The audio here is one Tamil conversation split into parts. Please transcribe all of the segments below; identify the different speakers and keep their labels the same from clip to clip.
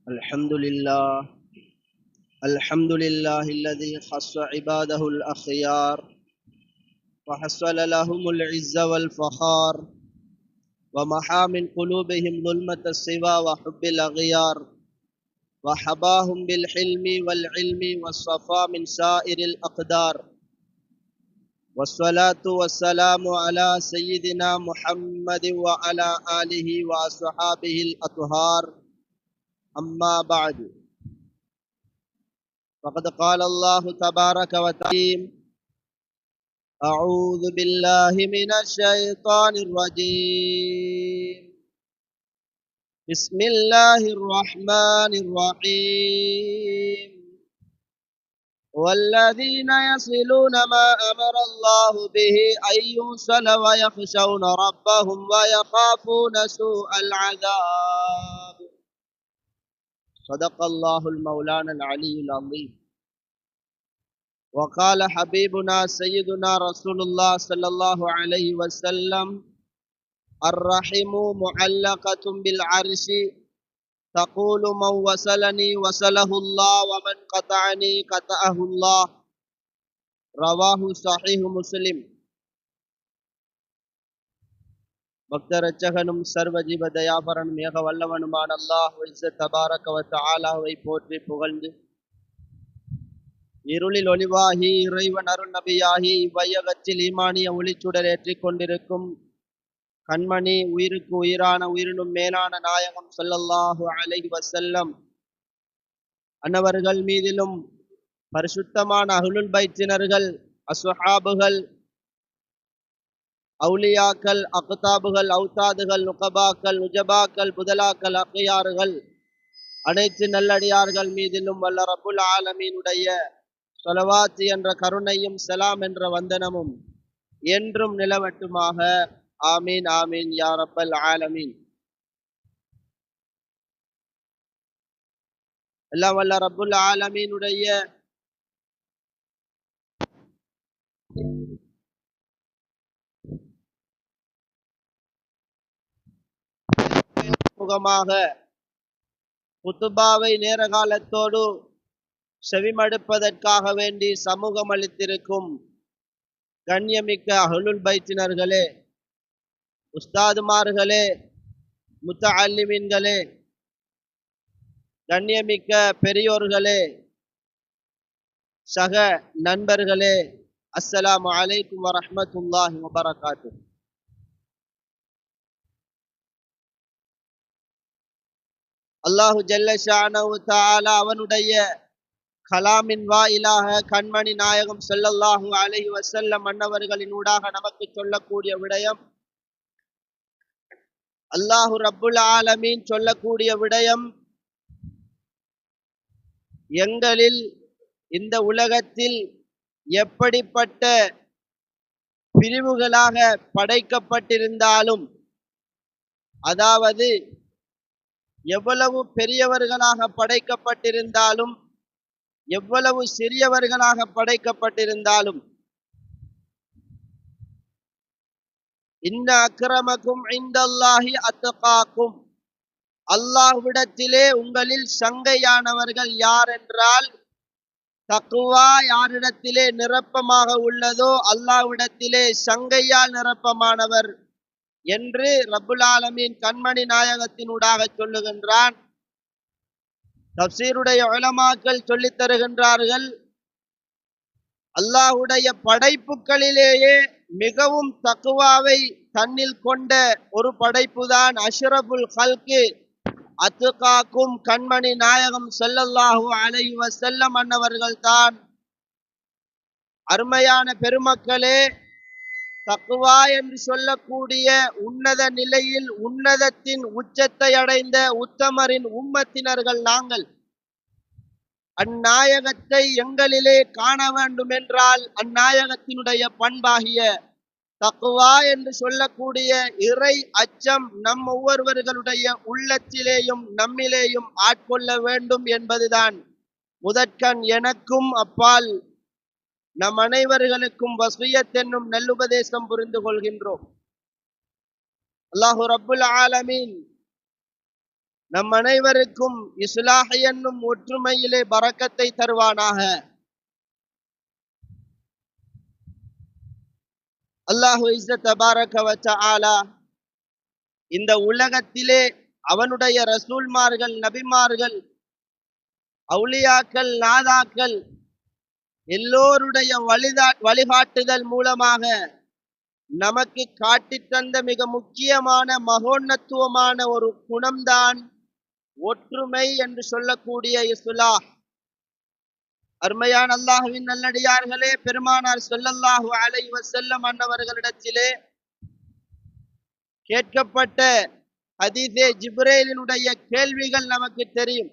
Speaker 1: الحمد لله الذي خص عباده الأخيار وحصل لهم العز والفخار ومحى من قلوبهم ظلمة السوى وحب الأغيار وحباهم بالحلم والعلم والصفا من سائر الأقدار والصلاة والسلام على سيدنا محمد وعلى آله وأصحابه الأطهار أما بعد فقد قال الله تبارك وتعالى أعوذ بالله من الشيطان الرجيم بسم الله الرحمن الرحيم والذين يصلون ما أمر الله به أن يوصل ويخشون ربهم ويخافون سوء العذاب صدق الله المولانا العلي العظيم وقال حبيبنا سيدنا رسول الله صلى الله عليه وسلم الرحم معلقة بالعرش تقول من وصلني وصله الله ومن قطعني قطعه الله رواه صحيح مسلم. பக்தரட்சகனும் சர்வஜீவ தயாபரனும் ஏக வல்லவனுமான அல்லாஹ் தபாரக வ தஆலாவை போற்றி புகழ்ந்து இருளில் ஒளிவாகி இறைவன் அருள் நபியாகி இவ்வையகத்தில் ஈமானிய ஒளிச்சுடர் ஏற்றிக் கொண்டிருக்கும் கண்மணி உயிருக்கு உயிரான உயிரினும் மேலான நாயகம் ஸல்லல்லாஹு அலைஹி வஸல்லம் அன்னவர்கள் மீதிலும் பரிசுத்தமான அஹ்லுல் பைத்தினர்கள் அஸ்ஹாபுகள் அவுலியாக்கள் அக்தாபுகள் அவுதாதுகள் நுகபாக்கள் நுஜபாக்கள் புதலாக்கள் அக்யார்கள் அனைத்து நல்லடியார்கள் மீதிலும் வல்ல ரப்புல் ஆலமீனுடைய ஸலவாத் என்ற கருணையும் சலாம் என்ற வந்தனமும் என்றும் நிலவட்டுமாக. ஆமீன் ஆமீன் யா ரப்பல் ஆலமீன். எல்லாம் வல்ல ரப்புல் ஆலமீனுடைய முகமாக குத்துபாவை நேர காலத்தோடு செவிமடுப்பதற்காக வேண்டி சமூகம் அளித்திருக்கும் கண்ணியமிக்க அஹ்லுல் பைத்தினர்களே, உஸ்தாதுமார்களே, முத்தஅல்லிமீன்களே, கண்ணியமிக்க பெரியோர்களே, சக நண்பர்களே, அஸ்ஸலாமு அலைக்கும் வரஹ்மத்துல்லாஹி வபரகாத்துஹு. அல்லாஹு ஜல்ல ஷானஹு தஆலா அவனுடைய கலாமின் வாயிலாக கண்மணி நாயகம் ஸல்லல்லாஹு அலைஹி வஸல்லம் அன்னவர்களின் ஊடாக நமக்கு சொல்லக்கூடிய விடயம், அல்லாஹு ரப்புல் ஆலமீன் சொல்லக்கூடிய விடயம், எங்களில் இந்த உலகத்தில் எப்படிப்பட்ட பிரிவுகளாக படைக்கப்பட்டிருந்தாலும், அதாவது எவ்வளவு பெரியவர்களாக படைக்கப்பட்டிருந்தாலும் எவ்வளவு சிறியவர்களாக படைக்கப்பட்டிருந்தாலும், இன்ன அக்ரமக்கும் இந்தல்லாஹி அத்காக்கும், அல்லாஹ்விடத்திலே உங்களில் சங்கையானவர்கள் யார் என்றால், தக்வா யாரிடத்திலே நிரப்பமாக உள்ளதோ அல்லாஹ்விடத்திலே சங்கையால் நிரப்பமானவர் என்று ரப்புல் ஆலமீன் கண்மணி நாயகத்தினூடாக சொல்லுகின்றான். தப்சீருடைய உலமாக்கள் சொல்லித் தருகின்றார்கள், அல்லாஹ்வுடைய படைப்புகளிலேயே மிகவும் தக்வாவை தன்னில் கொண்ட ஒரு படைப்புதான் அஷ்ரஃபுல் ஹல்கி அத்காக்கும் கண்மணி நாயகம் ஸல்லல்லாஹு அலைஹி வஸல்லம் அன்னவர்கள் தான். அருமையான பெருமக்களே, தக்வா என்று சொல்லக்கூடிய உன்னத நிலையில் உன்னதத்தின் உச்சத்தை அடைந்த உத்தமரின் உம்மத்தினர்கள் நாங்கள். அந்நாயகத்தை எங்களிலே காண வேண்டும் என்றால் அந்நாயகத்தினுடைய பண்பாகிய தக்வா என்று சொல்லக்கூடிய இறை அச்சம் நம் ஒவ்வொருவர்களுடைய உள்ளத்திலேயும் நம்மிலேயும் ஆட்கொள்ள வேண்டும் என்பதுதான் முதற்கண் எனக்கும் அப்பால் நம் அனைவர்களுக்கும் வசியத் என்னும் நல்லுபதேசம் புரிந்து கொள்கின்றோம். அல்லாஹு ரப்புல் ஆலமீன் நம் அனைவருக்கும் இஸ்லாஹ் என்னும் ஒற்றுமையிலே பரக்கத்தை தருவானாக. அல்லாஹு இஸ்ஸத் தபாரக வ தஆலா இந்த உலகத்திலே அவனுடைய ரசூல்மார்கள், நபிமார்கள், அவுலியாக்கள், நாதாக்கள் எல்லோருடைய வழிகாட்டுதல் மூலமாக நமக்கு காட்டித் தந்த மிக முக்கியமான மகோன்னத்துவமான ஒரு குணம்தான் ஒற்றுமை என்று சொல்லக்கூடிய இஸ்லாஹ். அருமையான அல்லாஹ்வின் நல்லடியார்களே, பெருமானார் ஸல்லல்லாஹு அலைஹி வஸல்லம் அன்னவர்களிடத்திலே கேட்கப்பட்ட ஹதீஸே ஜிப்ரீலினுடைய கேள்விகள் நமக்கு தெரியும்.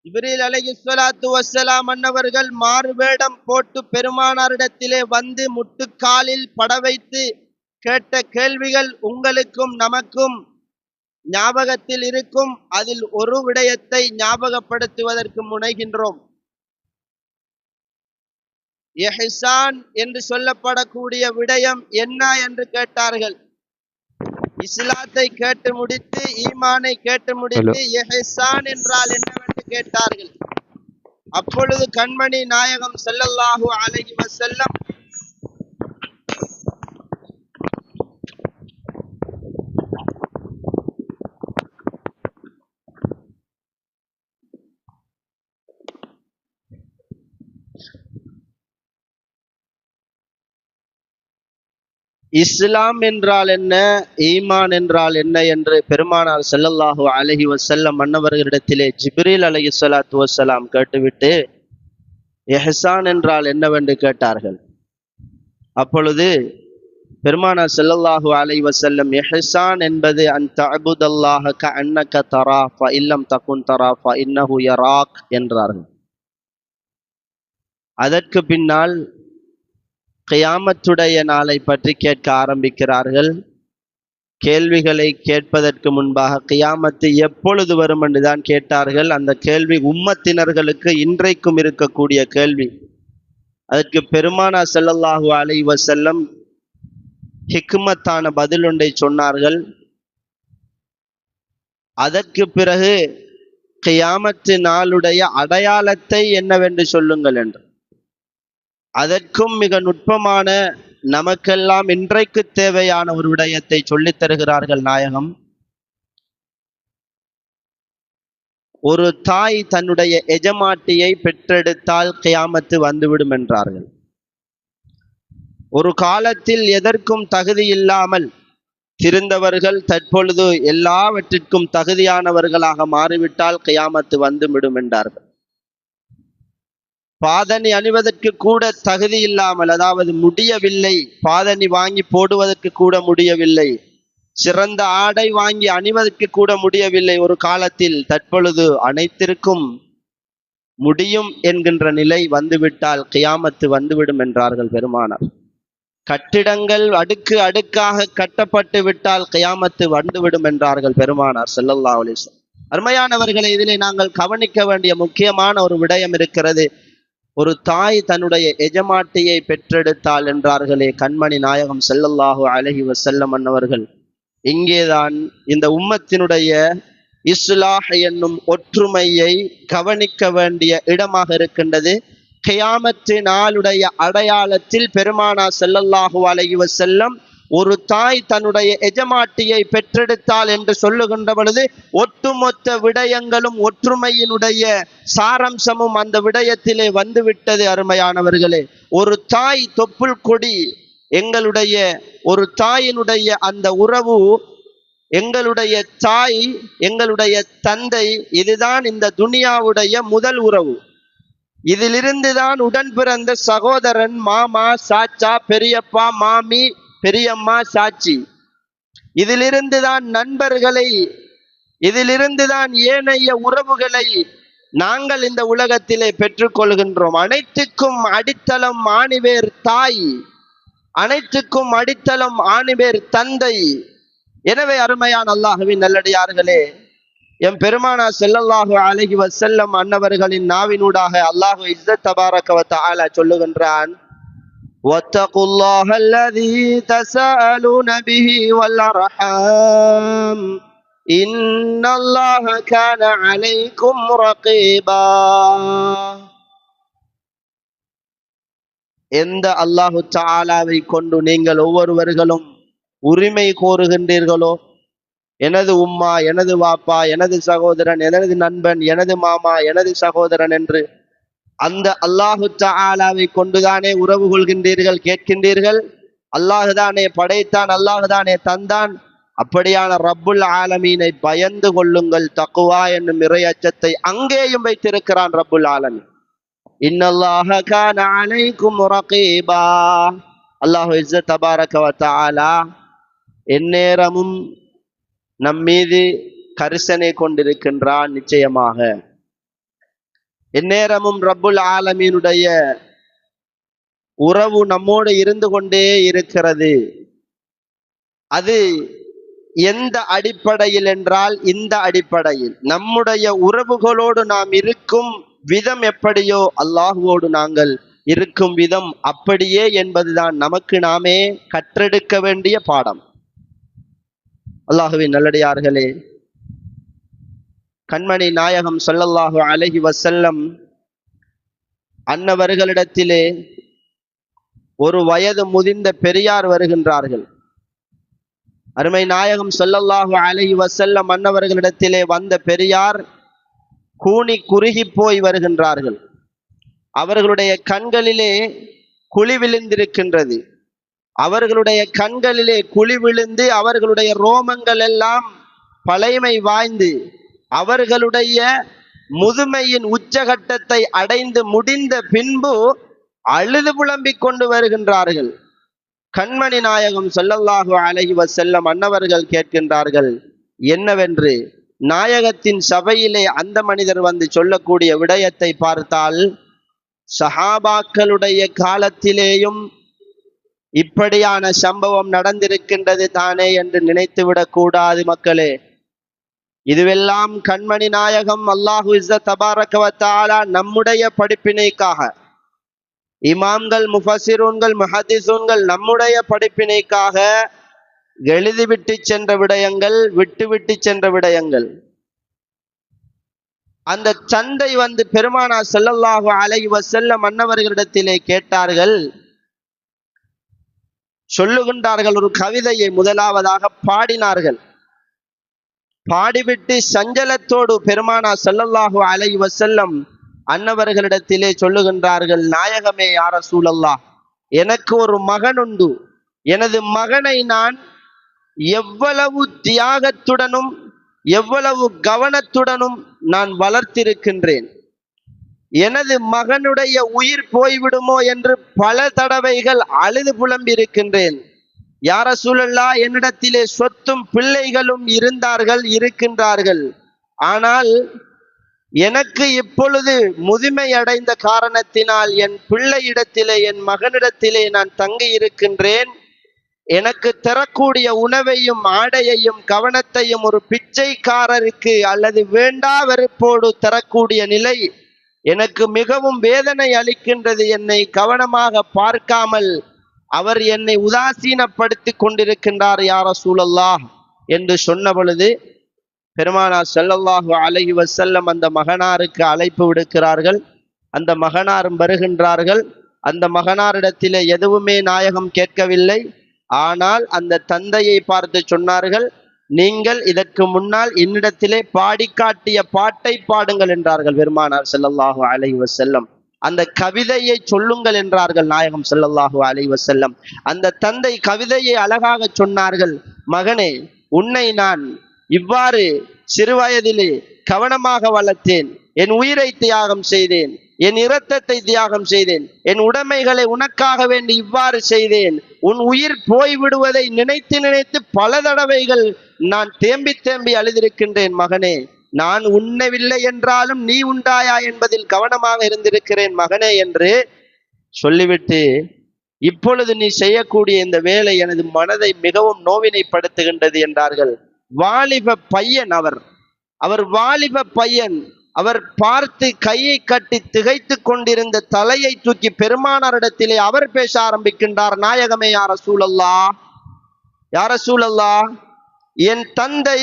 Speaker 1: ஜிப்ரீல் அலைஹிஸ்ஸலாத்து வஸ்ஸலாம் அன்னவர்கள் மாறுவேடம் போட்டு பெருமானாரிடத்திலே வந்து முட்டுக்காலில் பட வைத்து கேட்ட கேள்விகள் உங்களுக்கும் நமக்கும் ஞாபகத்தில் இருக்கும். அதில் ஒரு விடயத்தை ஞாபகப்படுத்துவதற்கு முனைகின்றோம். இஹ்சான் என்று சொல்லப்படக்கூடிய விடயம் என்ன என்று கேட்டார்கள். இஸ்லாத்தை கேட்டு முடித்து, ஈமானை கேட்டு முடித்து, இஹ்சான் என்றால் என்னவென்று கேட்டார்கள். அப்பொழுது கண்மணி நாயகம் ஸல்லல்லாஹு அலைஹி வஸல்லம் இஸ்லாம் என்றால் என்ன, ஈமான் என்றால் என்ன என்று பெருமானார் ஸல்லல்லாஹு அலைஹி வஸல்லம் மன்னவர்களிடத்திலே ஜிப்ரீல் அலைஹிஸ்ஸலாத்து வஸ்ஸலாம் கேட்டுவிட்டு இஹ்சான் என்றால் என்னவென்று கேட்டார்கள். அப்பொழுது பெருமானார் ஸல்லல்லாஹு அலைஹி வஸல்லம் இஹ்சான் என்பது அன் தஅபுதல்லாஹ கஅன்னக தரா ஃப இல்லம் தகுன் தரா ஃப இன்னஹு யராக் என்றார்கள். அதற்கு பின்னால் கியாமத்துடைய நாளை பற்றி கேட்க ஆரம்பிக்கிறார்கள். கேள்விகளை கேட்பதற்கு முன்பாக கியாமத்து எப்பொழுது வரும் என்றுதான் கேட்டார்கள். அந்த கேள்வி உம்மத்தினர்களுக்கு இன்றைக்கும் இருக்கக்கூடிய கேள்வி. அதற்கு பெருமானார் ஸல்லல்லாஹு அலைஹி வஸல்லம் ஹிக்மத்தான பதில் ஒன்றை சொன்னார்கள். அதற்கு பிறகு கியாமத்து நாளுடைய அடையாளத்தை என்னவென்று சொல்லுங்கள் என்று. அதற்கும் மிக நுட்பமான, நமக்கெல்லாம் இன்றைக்கு தேவையான ஒரு விடயத்தை சொல்லித் தருகிறார்கள் நாயகம். ஒரு தாய் தன்னுடைய எஜமாட்டியை பெற்றெடுத்தால் கியாமத்து வந்துவிடும் என்றார்கள். ஒரு காலத்தில் எதற்கும் தகுதி இல்லாமல் திருந்தவர்கள் தற்பொழுது எல்லாவற்றிற்கும் தகுதியானவர்களாக மாறிவிட்டால் கியாமத்து வந்துவிடும் என்றார்கள். பாதணி அணிவதற்கு கூட தகுதி இல்லாமல், அதாவது முடியவில்லை, பாதணி வாங்கி போடுவதற்கு கூட முடியவில்லை, சிறந்த ஆடை வாங்கி அணிவதற்கு கூட முடியவில்லை ஒரு காலத்தில், தற்பொழுது அனைத்திற்கும் முடியும் என்கின்ற நிலை வந்துவிட்டால் கியாமத்து வந்துவிடும் என்றார்கள் பெருமானார். கட்டிடங்கள் அடுக்கு அடுக்காக கட்டப்பட்டு விட்டால் கியாமத்து வந்துவிடும் என்றார்கள் பெருமானார் ஸல்லல்லாஹு அலைஹி வஸல்லம். அருமையானவர்களை, இதிலே நாங்கள் கவனிக்க வேண்டிய முக்கியமான ஒரு விடயம் இருக்கிறது. ஒரு தாய் தன்னுடைய எஜமாட்டியை பெற்றெடுத்தாள் என்றார்களே கண்மணி நாயகம் ஸல்லல்லாஹு அலைஹி வஸல்லம் அன்னவர்கள், இங்கேதான் இந்த உம்மத்தினுடைய இஸ்லாஹ் என்னும் ஒற்றுமையை கவனிக்க வேண்டிய இடமாக இருக்கின்றது. கியாமத்து நாளுடைய அடையாளத்தில் பெருமானார் ஸல்லல்லாஹு அலைஹி வஸல்லம் ஒரு தாய் தன்னுடைய எஜமாட்டியை பெற்றெடுத்தாள் என்று சொல்லுகின்ற பொழுது ஒட்டுமொத்த விடயங்களும் ஒற்றுமையினுடைய சாரம்சமும் அந்த விடயத்திலே வந்துவிட்டது. அருமையானவர்களே, ஒரு தாய் தொப்புள் கொடி, எங்களுடைய ஒரு தாயினுடைய அந்த உறவு, எங்களுடைய தாய், எங்களுடைய தந்தை, இதுதான் இந்த துனியாவுடைய முதல் உறவு. இதிலிருந்துதான் உடன் பிறந்த சகோதரன், மாமா, சாச்சா, பெரியப்பா, மாமி, பெரியம்மா, சாட்சி, இதிலிருந்துதான் நண்பர்களை, இதிலிருந்துதான் ஏனைய உறவுகளை நாங்கள் இந்த உலகத்திலே பெற்றுக்கொள்கின்றோம். அனைத்துக்கும் அடித்தளம் ஆணிவேர் தாய், அனைத்துக்கும் அடித்தளம் ஆணிவேர் தந்தை. எனவே அருமையான அல்லாஹ்வின் நல்லடியார்களே, எம் பெருமானார் ஸல்லல்லாஹு அலைஹி வஸல்லம் அன்னவர்களின் நாவினூடாக அல்லாஹ் இஸ்ஸத் தபாரக வ தஆலா சொல்லுகின்றான், வத்தகுல்லாஹ அல்லதீ தஸஅலூன பிஹி வல் அர்ஹாம் இன்னல்லாஹ கான அலைக்கும் ரகீபா. எந்த அல்லாஹு தஆலாவை கொண்டு நீங்கள் ஒவ்வொருவர்களும் உரிமை கோருகின்றீர்களோ, எனது உம்மா, எனது வாப்பா, எனது சகோதரன், எனது நண்பன், எனது மாமா, எனது சகோதரன் என்று அந்த அல்லாஹு தஆலாவை கொண்டுதானே உறவு கொள்கின்றீர்கள், கேட்கின்றீர்கள். அல்லாஹுதானே படைத்தான், அல்லாஹுதானே தந்தான். அப்படியான ரப்புல் ஆலமீனை பயந்து கொள்ளுங்கள். தக்வா என்னும் இறை அச்சத்தை அங்கேயும் வைத்திருக்கிறான் ரப்புல் ஆலமீன். இன்னல்லாஹ கான அலைக்கும் ரகீபா. அல்லாஹு இஸ்ஸத் தபாரக வ தஆலா எந்நேரமும் நம் மீது கரிசனை கொண்டிருக்கின்றான். நிச்சயமாக எந்நேரமும் ரப்புல் ஆலமீனுடைய உறவு நம்மோடு இருந்து கொண்டே இருக்கிறது. அது எந்த அடிப்படையில் என்றால், இந்த அடிப்படையில் நம்முடைய உறவுகளோடு நாம் இருக்கும் விதம் எப்படியோ அல்லாஹுவோடு நாங்கள் இருக்கும் விதம் அப்படியே என்பதுதான் நமக்கு நாமே கற்றெடுக்க வேண்டிய பாடம். அல்லாஹுவின் நல்லடியார்களே, கண்மணி நாயகம் ஸல்லல்லாஹு அலைஹி வஸல்லம் அன்னவர்களிடத்திலே ஒரு வயது முதிர்ந்த பெரியார் வருகின்றார்கள். அருமை நாயகம் ஸல்லல்லாஹு அலைஹி வஸல்லம் அன்னவர்களிடத்திலே வந்த பெரியார் கூனி குறுகி போய் வருகின்றார்கள். அவர்களுடைய கண்களிலே குழி விழுந்திருக்கின்றது. அவர்களுடைய கண்களிலே குழி விழுந்து அவர்களுடைய ரோமங்கள் எல்லாம் பழைமை வாய்ந்து அவர்களுடைய முதுமையின் உச்சகட்டத்தை அடைந்து முடிந்த பின்பு அழுது புலம்பிக் கொண்டு வருகின்றார்கள். கண்மணி நாயகம் ஸல்லல்லாஹு அலைஹி வஸல்லம் அன்னவர்கள் கேட்கின்றார்கள், என்னவென்று. நாயகத்தின் சபையிலே அந்த மனிதர் வந்து சொல்லக்கூடிய விடயத்தை பார்த்தால், சஹாபாக்களுடைய காலத்திலேயும் இப்படியான சம்பவம் நடந்திருக்கின்றது தானே என்று நினைத்துவிடக் கூடாது மக்களே. இதுவெல்லாம் கண்மணி நாயகம் அல்லாஹு இஸ்ஸத் தபாரக வ தஆலா நம்முடைய படிப்பினைக்காக, இமாம்கள், முஃபஸிரூன்கள், முஹத்திஸூன்கள் நம்முடைய படிப்பினைக்காக எழுதிவிட்டு சென்ற விடயங்கள், விட்டுவிட்டு சென்ற விடயங்கள். அந்த தந்தை வந்து பெருமானார் ஸல்லல்லாஹு அலைஹி வஸல்லம் அன்னவர்களிடத்திலே கேட்டார்கள், சொல்லுகின்றார்கள். ஒரு கவிதையை முதலாவதாக பாடினார்கள். பாடிவிட்டு சஞ்சலத்தோடு பெருமானார் ஸல்லல்லாஹு அலைஹி வஸல்லம் அன்னவர்களிடத்திலே சொல்லுகின்றார்கள், நாயகமே யா ரசூலல்லாஹ், எனக்கு ஒரு மகன் உண்டு. எனது மகனை நான் எவ்வளவு தியாகத்துடனும் எவ்வளவு கவனத்துடனும் நான் வளர்த்திருக்கின்றேன். எனது மகனுடைய உயிர் போய்விடுமோ என்று பல தடவைகள் அழுது புலம்பியிருக்கின்றேன். யா ரசூலல்லாஹ், என்னிடத்திலே சொத்தும் பிள்ளைகளும் இருக்கின்றார்கள். ஆனால் எனக்கு இப்பொழுது முதுமை அடைந்த காரணத்தினால் என் பிள்ளையிடத்திலே, என் மகனிடத்திலே நான் தங்கி இருக்கின்றேன். எனக்கு தரக்கூடிய உணவையும் ஆடையையும் கவனத்தையும் ஒரு பிச்சைக்காரருக்கு அல்லது வேண்டா வெறுப்போடு தரக்கூடிய நிலை எனக்கு மிகவும் வேதனை அளிக்கின்றது. என்னை கவனமாக பார்க்காமல் அவர் என்னை உதாசீனப்படுத்தி கொண்டிருக்கின்றார் யா ரசூலல்லாஹ் என்று சொன்ன பொழுது பெருமானார் ஸல்லல்லாஹு அலைஹி வஸல்லம் அந்த மகனாருக்கு அழைப்பு விடுக்கிறார்கள். அந்த மகனாரும் வருகின்றார்கள். அந்த மகனாரிடத்திலே எதுவுமே நாயகம் கேட்கவில்லை. ஆனால் அந்த தந்தையை பார்த்து சொன்னார்கள், நீங்கள் இதற்கு முன்னால் என்னிடத்திலே பாடி காட்டிய பாட்டை பாடுங்கள் என்றார்கள் பெருமானார் ஸல்லல்லாஹு அலைஹி வஸல்லம். அந்த கவிதையை சொல்லுங்கள் என்றார்கள் நாயகம் ஸல்லல்லாஹு அலைஹி வஸல்லம். அந்த தந்தை கவிதையை அழகாக சொன்னார்கள். மகனே, உன்னை நான் இவ்வாறு சிறுவயதிலே கவனமாக வளர்த்தேன். என் உயிரை தியாகம் செய்தேன், என் இரத்தத்தை தியாகம் செய்தேன், என் உடைமைகளை உனக்காக வேண்டி இவ்வாறு செய்தேன். உன் உயிர் போய்விடுவதை நினைத்து நினைத்து பல தடவைகள் நான் தேம்பி தேம்பி அழுதிருக்கின்றேன். மகனே, நான் உண்ணவில்லை என்றாலும் நீ உண்டாயா என்பதில் கவனமாக இருந்திருக்கிறேன் மகனே என்று சொல்லிவிட்டு, இப்பொழுது நீ செய்யக்கூடிய இந்த வேலை எனது மனதை மிகவும் நோவினைப்படுத்துகின்றது என்றார்கள். வாலிப பையன் அவர் வாலிப பையன். அவர் பார்த்து கையை கட்டி திகைத்து கொண்டிருந்த தலையை தூக்கி பெருமானாரிடத்திலே அவர் பேச ஆரம்பிக்கின்றார். நாயகமே யா ரசூலல்லாஹ், யா ரசூலல்லாஹ், என் தந்தை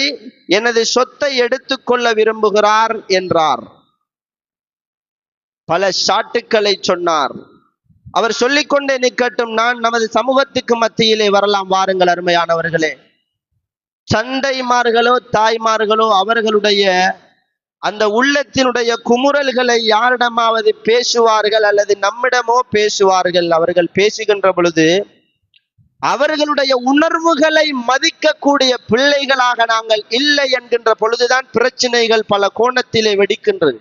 Speaker 1: எனது சொத்தை எடுத்துக்கொள்ள விரும்புகிறார் என்றார். பல ஷாட்டுக்களை சொன்னார். அவர் சொல்லிக்கொண்டே நிற்கட்டும், நான் நமது சமூகத்துக்கு மத்தியிலே வரலாம். வாருங்கள் அருமையானவர்களே. சண்டைமார்களோ தாய்மார்களோ அவர்களுடைய அந்த உள்ளத்தினுடைய குமுறல்களை யாரிடமாவது பேசுவார்கள் அல்லது நம்மிடமோ பேசுவார்கள். அவர்கள் பேசுகின்ற பொழுது அவர்களுடைய உணர்வுகளை மதிக்கக்கூடிய பிள்ளைகளாக நாங்கள் இல்லை என்கின்ற பொழுதுதான் பிரச்சனைகள் பல கோணத்திலே வெடிக்கின்றது.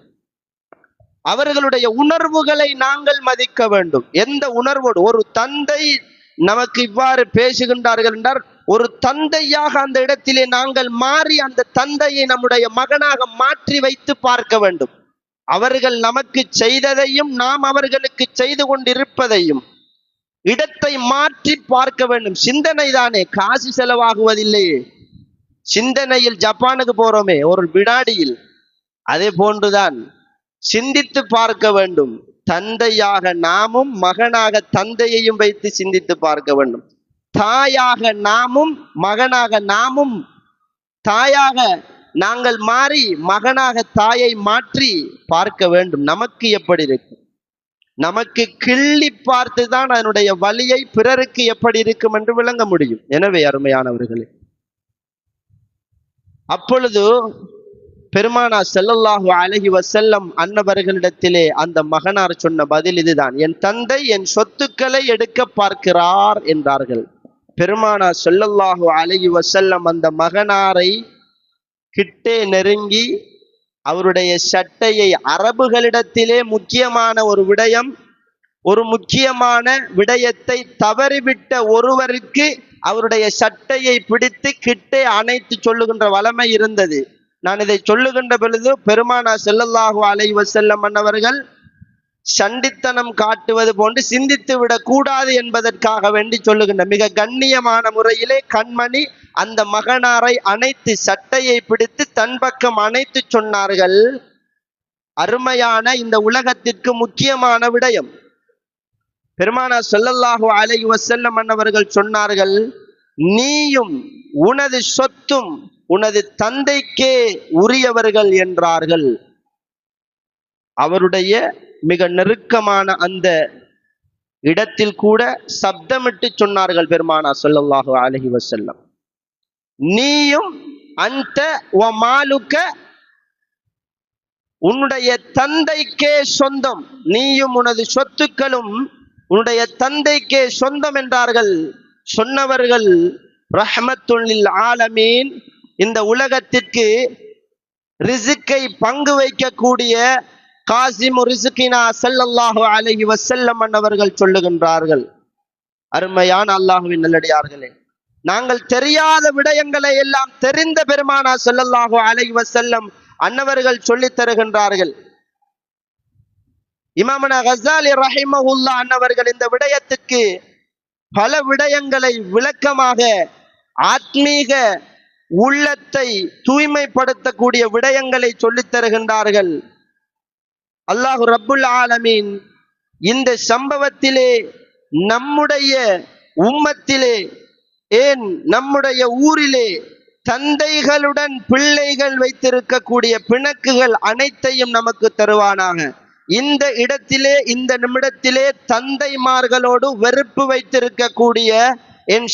Speaker 1: அவர்களுடைய உணர்வுகளை நாங்கள் மதிக்க வேண்டும். எந்த உணர்வோடு ஒரு தந்தை நமக்கு இவ்வாறு பேசுகின்றார்கள் என்றால், ஒரு தந்தையாக அந்த இடத்திலே நாங்கள் மாறி அந்த தந்தையை நம்முடைய மகனாக மாற்றி வைத்து பார்க்க வேண்டும். அவர்கள் நமக்கு செய்ததையும் நாம் அவர்களுக்கு செய்து கொண்டிருப்பதையும் இடத்தை மாற்றி பார்க்க வேண்டும். சிந்தனை தானே, காசு செலவாகுவதில்லையே. சிந்தனையில் ஜப்பானுக்கு போறோமே ஒரு வினாடியில், அதே போன்றுதான் சிந்தித்து பார்க்க வேண்டும். தந்தையாக நாமும் மகனாக தந்தையையும் வைத்து சிந்தித்து பார்க்க வேண்டும். தாயாக நாமும் மகனாக நாமும் தாயாக நாங்கள் மாறி மகனாக தாயை மாற்றி பார்க்க வேண்டும். நமக்கு எப்படி இருக்கும்? நமக்கு கிள்ளி பார்த்துதான் அதனுடைய வலியை பிறருக்கு எப்படி இருக்கும் என்று விளங்க முடியும். எனவே அருமையானவர்களே, அப்பொழுது பெருமானா ஸல்லல்லாஹு அலைஹி வஸல்லம் அன்னவர்களிடத்திலே அந்த மகனார் சொன்ன பதில் இதுதான், என் தந்தை என் சொத்துக்களை எடுக்க பார்க்கிறார் என்றார்கள். பெருமானா ஸல்லல்லாஹு அலைஹி வஸல்லம் அந்த மகனாரை கிட்டே நெருங்கி அவருடைய சட்டையை, அரபுகளிடத்திலே முக்கியமான ஒரு விடயம், ஒரு முக்கியமான விடயத்தை தவறிவிட்ட ஒருவருக்கு அவருடைய சட்டையை பிடித்து கிட்டே அணைத்து சொல்லுகின்ற வளமை இருந்தது. நான் இதை சொல்லுகின்ற பொழுது பெருமானா ஸல்லல்லாஹு அலைஹி வஸல்லம் அன்னவர்கள் சண்டித்தனம் காட்டுவது போன்று சிந்தித்து விடக் கூடாது என்பதற்காக வேண்டி சொல்லுகின்ற மிக கண்ணியமான முறையிலே கண்மணி அந்த மகனாரை அணைத்து சட்டையை பிடித்து தன் பக்கம் அணைத்து சொன்னார்கள், அருமையான இந்த உலகத்திற்கு முக்கியமான விடயம். பெருமானா ஸல்லல்லாஹு அலைஹி வஸல்லம் அன்னவர்கள் சொன்னார்கள், நீயும் உனது சொத்தும் உனது தந்தைக்கே உரியவர்கள் என்றார்கள். அவருடைய மிக நெருக்கமான அந்த இடத்தில் கூட சப்தமிட்டு சொன்னார்கள் பெருமானா ஸல்லல்லாஹு அலைஹி வஸல்லம், நீயும் அந்த வ மாலுக்க, உன்னுடைய தந்தைக்கே சொந்தம், நீயும் உனது சொத்துக்களும் உன்னுடைய தந்தைக்கே சொந்தம் என்றார்கள். சொன்னவர்கள் ரஹ்மத்துல் லில் ஆலமீன், இந்த உலகத்திற்கு ரிஸ்கை பங்கு வைக்கக்கூடிய காசிமு ரிஸ்கினா ஸல்லல்லாஹு அலைஹி வஸல்லம் அன்னவர்கள் சொல்லுகின்றார்கள். அருமையான அல்லாஹ்வின் நல்லடியார்களே, நாங்கள் தெரியாத விடயங்களை எல்லாம் தெரிந்த பெருமானா ஸல்லல்லாஹு அலைஹி வஸல்லம் அன்னவர்கள் சொல்லித் தருகின்றார்கள். இமாமனா கஸாலி ரஹிமஹுல்லாஹ் அன்னவர்கள் இந்த விடயத்துக்கு பல விடயங்களை விளக்கமாக, ஆத்மீக உள்ளத்தை தூய்மைப்படுத்தக்கூடிய விடயங்களை சொல்லித் தருகின்றார்கள். அல்லாஹு ரப்புல் ஆலமீன் இந்த சம்பவத்திலே நம்முடைய உம்மத்திலே, ஏன் நம்முடைய ஊரிலே தந்தைகளுடன் பிள்ளைகள் வைத்திருக்கக்கூடிய பிணக்குகள் அனைத்தையும் நமக்கு தருவானாக. இந்த இடத்திலே, இந்த நிமிடத்திலே தந்தைமார்களோடு வெறுப்பு வைத்திருக்கக்கூடிய என்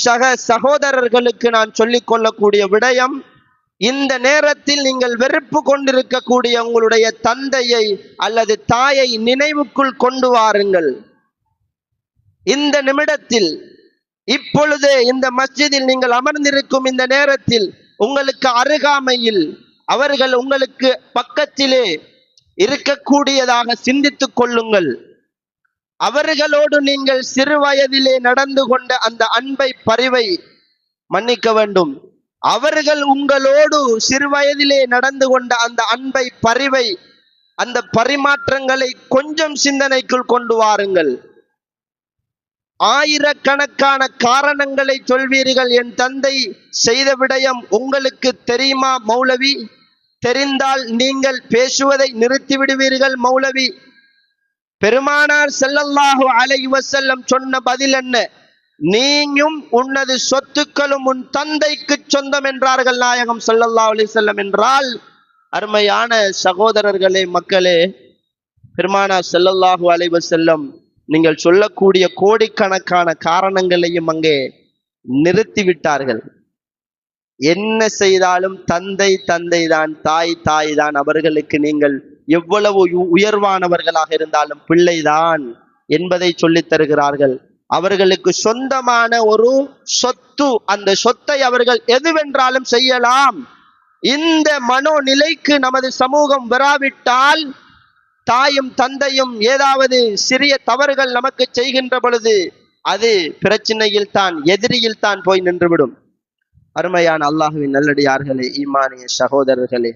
Speaker 1: சகோதரர்களுக்கு நான் சொல்லிக் கொள்ளக்கூடிய விடயம், இந்த நேரத்தில் நீங்கள் வெறுப்பு கொண்டிருக்கக்கூடிய உங்களுடைய தந்தையை அல்லது தாயை நினைவுக்குள் கொண்டு வாருங்கள். இந்த நிமிடத்தில், இப்பொழுது இந்த மஸ்ஜிதில் நீங்கள் அமர்ந்திருக்கும் இந்த நேரத்தில் உங்களுக்கு அருகாமையில் அவர்கள் உங்களுக்கு பக்கத்திலே இருக்கக்கூடியதாக சிந்தித்துக் கொள்ளுங்கள். அவர்களோடு நீங்கள் சிறு வயதிலே நடந்து கொண்ட அந்த அன்பை, பரிவை மன்னிக்க வேண்டும். அவர்கள் உங்களோடு சிறு வயதிலே நடந்து கொண்ட அந்த அன்பை, பரிவை, அந்த பரிமாற்றங்களை கொஞ்சம் சிந்தனைக்குள் கொண்டு வாருங்கள். ஆயிரக்கணக்கான காரணங்களை சொல்வீர்கள். என் தந்தை செய்த விடயம் உங்களுக்கு தெரியுமா மௌலவி? தெரிந்தால் நீங்கள் பேசுவதை நிறுத்தி விடுவீர்கள் மௌலவி. பெருமானார் ஸல்லல்லாஹு அலைஹி வஸல்லம் சொன்ன பதில் என்ன? நீயும் உனது சொத்துக்களும் உன் தந்தைக்கு சொந்தம் என்றார்கள் நாயகம் ஸல்லல்லாஹு அலைஹி வஸல்லம். என்றால் அருமையான சகோதரர்களே, மக்களே, பெருமானார் ஸல்லல்லாஹு அலைஹி வஸல்லம் நீங்கள் சொல்லக்கூடிய கோடிக்கணக்கான காரணங்களையும் அங்கே நிறுத்திவிட்டார்கள். என்ன செய்தாலும் தந்தை தந்தை தான், தாய் தாய் தான். அவர்களுக்கு நீங்கள் எவ்வளவு உயர்வானவர்களாக இருந்தாலும் பிள்ளைதான் என்பதை சொல்லித் தருகிறார்கள். அவர்களுக்கு சொந்தமான ஒரு சொத்து, அந்த சொத்தை அவர்கள் எதுவென்றாலும் செய்யலாம். இந்த மனோநிலைக்கு நமது சமூகம் வராவிட்டால், தாயும் தந்தையும் ஏதாவது சிறிய தவறுகள் நமக்கு செய்கின்ற பொழுது அது பிரச்சனையில் தான், எதிரியில் தான் போய் நின்றுவிடும். அருமையான அல்லாஹுவின் நல்லடியார்களே, ஈமானிய சகோதரர்களே,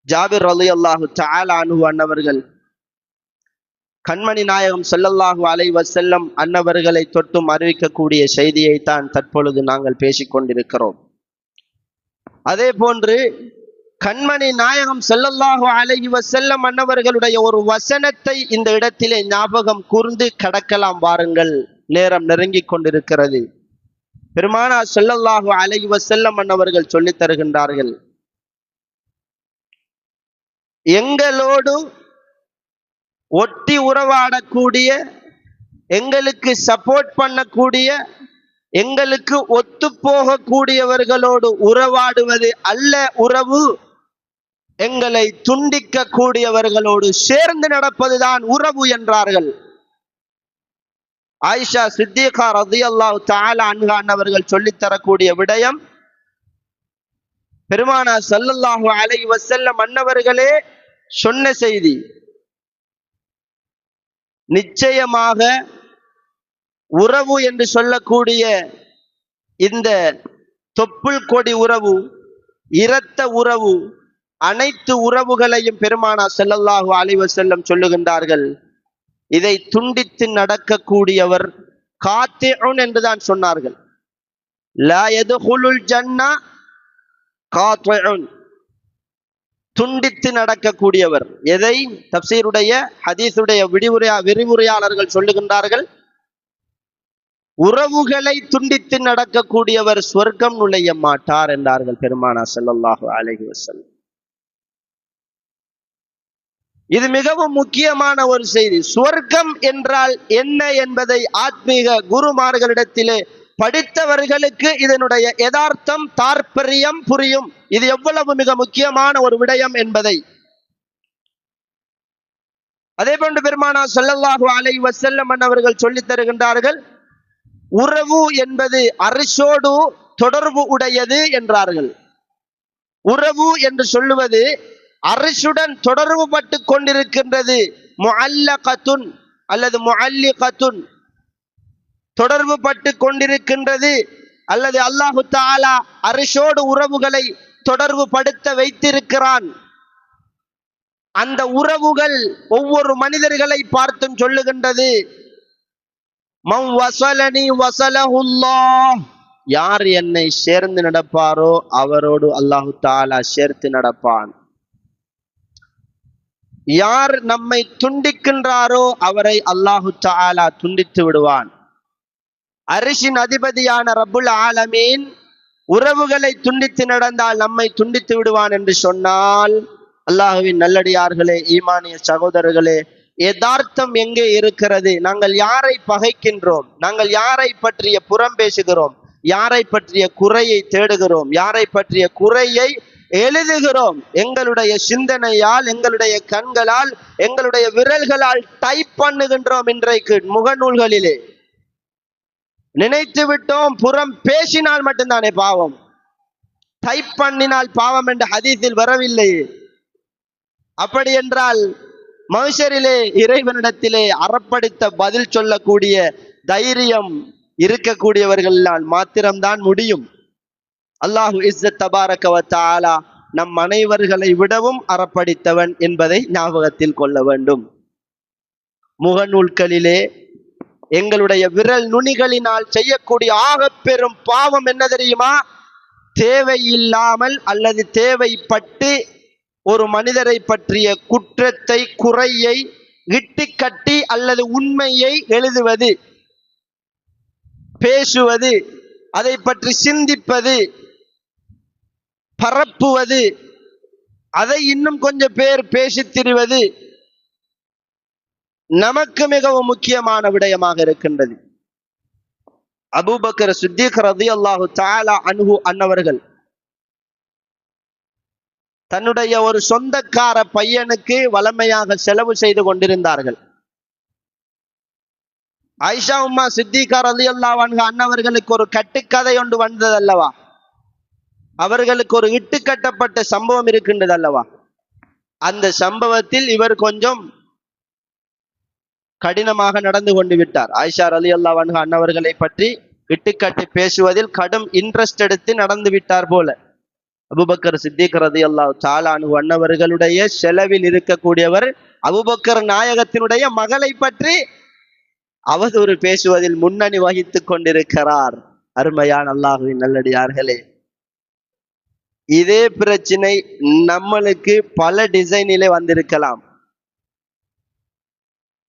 Speaker 1: ஜாபிர் ரலியல்லாஹு தஆலா அன்ஹு அன்னவர்கள் கண்மணி நாயகம் ஸல்லல்லாஹு அலைஹி வஸல்லம் அன்னவர்களை தொட்டும் அறிவிக்கக்கூடிய செய்தியை தான் தற்பொழுது நாங்கள் பேசிக்கொண்டிருக்கிறோம். அதே போன்று கண்மணி நாயகம் ஸல்லல்லாஹு அலைஹி வஸல்லம் அன்னவர்களுடைய ஒரு வசனத்தை இந்த இடத்திலே ஞாபகம் கூர்ந்து கடக்கலாம் வாருங்கள், நேரம் நெருங்கிக் கொண்டிருக்கிறது. பெருமானார் ஸல்லல்லாஹு அலைஹி வஸல்லம் அன்னவர்கள் சொல்லித் தருகின்றார்கள், எங்களோடு ஒட்டி உறவாடக்கூடிய, எங்களுக்கு சப்போர்ட் பண்ணக்கூடிய, எங்களுக்கு ஒத்து போகக்கூடியவர்களோடு உறவாடுவது அல்ல உறவு, எங்களை துண்டிக்க கூடியவர்களோடு சேர்ந்து நடப்பதுதான் உறவு என்றார்கள். ஆயிஷா சித்திகா ரலியல்லாஹு தஆலா அன்ஹா அவர்கள் சொல்லித் தரக்கூடிய விடயம், பெருமானார் ஸல்லல்லாஹு அலைஹி வஸல்லம் அன்னவர்களே சொன்ன செய்தி. நிச்சயமாக உறவு என்று சொல்லக்கூடிய இந்த தொப்புள் கொடி உறவு, இரத்த உறவு, அனைத்து உறவுகளையும் பெருமானார் ஸல்லல்லாஹு அலைஹி வஸல்லம் சொல்லுகின்றார்கள், இதை துண்டித்து நடக்கக்கூடியவர் காத்திஉன் என்றுதான் சொன்னார்கள். லா யதுகுலுல் ஜன்னா காத்திஉன், துண்டித்து நடக்கக்கூடியவர். எதை தப்சீருடைய ஹதீஸுடைய விரிவுரையாளர்கள் சொல்லுகின்றார்கள், உறவுகளை துண்டித்து நடக்கக்கூடியவர் சொர்க்கம் நுழைய மாட்டார் என்றார்கள் பெருமானார் ஸல்லல்லாஹு அலைஹி வஸல்லம். இது மிகவும் முக்கியமான ஒரு செய்தி. சொர்க்கம் என்றால் என்ன என்பதை ஆத்மீக குருமார்களிடத்திலே படித்தவர்களுக்கு இதனுடைய யதார்த்தம் தாற்பயம் புரியும். இது எவ்வளவு மிக முக்கியமான ஒரு விடயம் என்பதை. அதே போன்று பெருமானார் ஸல்லல்லாஹு அலைஹி வஸல்லம் அவர்கள் சொல்லித் தருகின்றார்கள், உறவு என்பது அரிசோடு தொடர்பு உடையது என்றார்கள். உறவு என்று சொல்லுவது அரிசுடன் தொடர்பு பட்டு கொண்டிருக்கின்றது. முஅல்லகத்துன் அல்லது முஅல்லிகத்துன், தொடர்பு பட்டு கொண்டிருக்கின்றது. அல்லது அல்லாஹு தஆலா அரிசோடு உறவுகளை தொடர்பு படுத்த வைத்திருக்கிறான். அந்த உறவுகள் ஒவ்வொரு மனிதர்களை பார்த்தும் சொல்லுகின்றது, மன் வஸலனி வஸலஹுல்லாஹ், யார் என்னை சேர்ந்து நடப்பாரோ அவரோடு அல்லாஹு தஆலா சேர்த்து நடப்பான். யார் நம்மை துண்டிக்கின்றாரோ அவரை அல்லாஹு தஆலா துண்டித்து விடுவான். அரிசின் அதிபதியான ரப்புல் ஆலமீன் உறவுகளை துண்டித்து நடந்தால் நம்மை துண்டித்து விடுவான் என்று சொன்னால், அல்லாஹுவின் நல்லடியார்களே, ஈமானிய சகோதரர்களே, யதார்த்தம் எங்கே இருக்கிறது? நாங்கள் யாரை பகைக்கின்றோம்? நாங்கள் யாரை பற்றிய புறம் பேசுகிறோம்? யாரை பற்றிய குறையை தேடுகிறோம்? யாரை பற்றிய குறையை எழுதுகிறோம்? எங்களுடைய சிந்தனையால், எங்களுடைய கண்களால், எங்களுடைய விரல்களால் டைப் பண்ணுகின்றோம். இன்றைக்கு முகநூல்களிலே நினைத்து விட்டோம், புறம் பேசினால் மட்டும்தானே பாவம், டைப் பண்ணினால் பாவம் என்ற ஹதீஸில் வரவில்லை. அப்படி என்றால் மனுஷரிலே இறைவனிடத்திலே அறப்படுத்த பதில் சொல்லக்கூடிய தைரியம் இருக்கக்கூடியவர்களால் மாத்திரம்தான் முடியும். அல்லாஹு இஸ்ஸத் தபாரக வ தஆலா நம் அனைவர்களை விடவும் அறப்படித்தவன் என்பதை ஞாபகத்தில் கொள்ள வேண்டும். முகநூல்களிலே எங்களுடைய விரல் நுனிகளினால் செய்யக்கூடிய ஆகப் பெரும் பாவம் என்ன தெரியுமா? தேவையில்லாமல் அல்லது தேவைப்பட்டு ஒரு மனிதரை பற்றிய குற்றத்தை, குறையை இட்டு கட்டி அல்லது உண்மையை எழுதுவது. பேசுவது, அதை பற்றி சிந்திப்பது, பரப்புவது, அதை இன்னும் கொஞ்சம் பேர் பேசித் திரிவது நமக்கு மிகவும் முக்கியமான விடயமாக இருக்கின்றது. அபூபக்கர் சித்தீக் ரலியல்லாஹு தஆலா அன்ஹு அன்னவர்கள் தன்னுடைய ஒரு சொந்தக்கார பையனுக்கு வளமையாக செலவு செய்து கொண்டிருந்தார்கள். ஆயிஷா உம்மா சித்திகா ரலியல்லாஹு அன்ஹா அன்னவர்களுக்கு ஒரு கட்டுக்கதை ஒன்று வந்தது அல்லவா? அவர்களுக்கு ஒரு இட்டு கட்டப்பட்ட சம்பவம் இருக்கின்றது அல்லவா? அந்த சம்பவத்தில் இவர் கொஞ்சம் கடினமாக நடந்து கொண்டு விட்டார். ஆயிஷா ரலியல்லாஹு அன்ஹா அன்னவர்களை பற்றி இட்டுக்கட்டி பேசுவதில் கடும் இன்ட்ரெஸ்ட் எடுத்து நடந்து விட்டார் போல. அபூபக்கர் சித்திக் ரலியல்லாஹு தஆலா அன்ஹு அன்னவர்களுடைய செலவில் இருக்கக்கூடியவர் அபூபக்கர் நாயகத்தினுடைய மகளை பற்றி அவதூறு பேசுவதில் முன்னணி வகித்துக் கொண்டிருக்கிறார். அருமையான அல்லாஹ்வின் நல்லடியார்களே, இதே பிரச்சனை நம்மளுக்கு பல டிசைனிலே வந்திருக்கலாம்.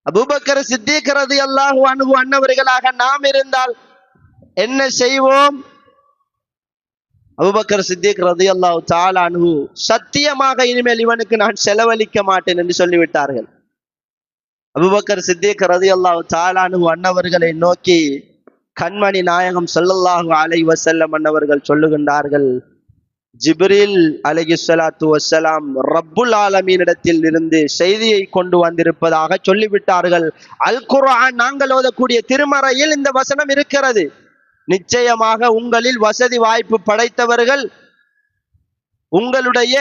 Speaker 1: அபூபக்கர் சித்தீக் ரலியல்லாஹு அன்ஹு அன்னவர்களாக நாம் இருந்தால் என்ன செய்வோம்? அபூபக்கர் சித்தீக் ரலியல்லாஹு தஆலா அன்ஹு சத்தியமாக இனிமேல் இவனுக்கு நான் செலவழிக்க மாட்டேன் என்று சொல்லிவிட்டார்கள். அபூபக்கர் சித்தீக் ரலியல்லாஹு தஆலா அன்ஹு அன்னவர்களை நோக்கி கண்மணி நாயகம் ஸல்லல்லாஹு அலைஹி வஸல்லம் அன்னவர்கள் சொல்லுகின்றார்கள், ஜிப்ரீல் அலைஹிஸ்ஸலாத்து வஸ்ஸலாம் ரப்புல் ஆலமீனிடத்தில் இருந்து செய்தியை கொண்டு வந்திருப்பதாக சொல்லிவிட்டார்கள். அல் குர்ஆன் நாங்கள் ஓதக்கூடிய திருமறையில் இந்த வசனம் இருக்கிறது. நிச்சயமாக உங்களில் வசதி வாய்ப்பு படைத்தவர்கள் உங்களுடைய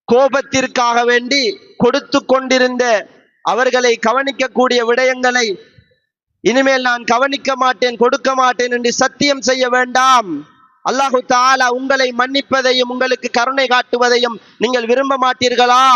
Speaker 1: கோபத்திற்காக வேண்டி கொடுத்து கொண்டிருந்த அவர்களை கவனிக்கக்கூடிய விடயங்களை இனிமேல் நான் கவனிக்க மாட்டேன், கொடுக்க மாட்டேன் என்று சத்தியம் செய்ய வேண்டாம். அல்லாஹு தஆலா உங்களை மன்னிப்பதையும் உங்களுக்கு கருணை காட்டுவதையும் நீங்கள் விரும்ப மாட்டீர்களா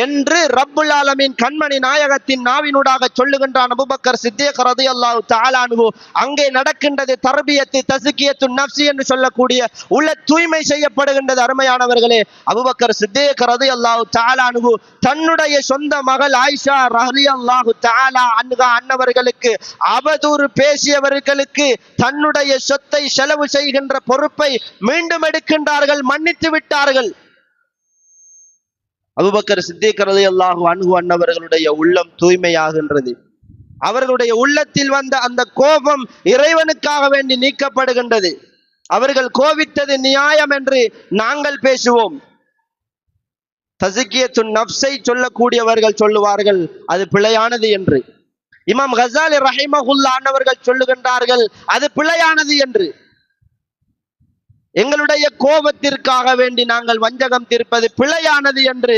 Speaker 1: என்று ரப்புல் ஆலமீன் கண்மணி நாயகத்தின் நாவினூடாக சொல்லுகின்றான் அபூபக்கர் சித்தீக் ரலியல்லாஹு தஆலா அன்ஹு. அங்கே நடக்கின்றது தர்பியத்து தஸ்கியத்து நஃப்ஸி என்று சொல்லக்கூடிய உள்ள தூய்மை செய்யப்படுகின்றது. அருமையானவர்களே, அபூபக்கர் சித்தீக் ரலியல்லாஹு தஆலா அன்ஹு தன்னுடைய சொந்த மகள் ஆயிஷா ரலியல்லாஹு தஆலா அன்ஹா அன்னவர்களுக்கு அவதூறு பேசியவர்களுக்கு தன்னுடைய சொத்தை செலவு செய்கின்ற பொறுப்பை மீண்டும் எடுக்கின்றார்கள், மன்னித்து விட்டார்கள். அபூபக்கர் சித்தீக் ரலியல்லாஹு அன்ஹு அன்னவர்களுடைய உள்ளம் தூய்மையாகின்றது. அவர்களுடைய உள்ளத்தில் வந்த அந்த கோபம் இறைவனுக்காக வேண்டி நீக்கப்படுகின்றது. அவர்கள் கோபித்தது நியாயம் என்று நாங்கள் பேசுவோம். தஸ்கியத்துன் நஃப்ஸை சொல்லக்கூடியவர்கள் சொல்லுவார்கள் அது பிழையானது என்று. இமாம் கஸாலி ரஹிமஹுல்லாஹ் அன்னவர்கள் சொல்லுகின்றார்கள் அது பிழையானது என்று. எங்களுடைய கோபத்திற்காக வேண்டி நாங்கள் வஞ்சகம் தீர்ப்பது பிழையானது என்று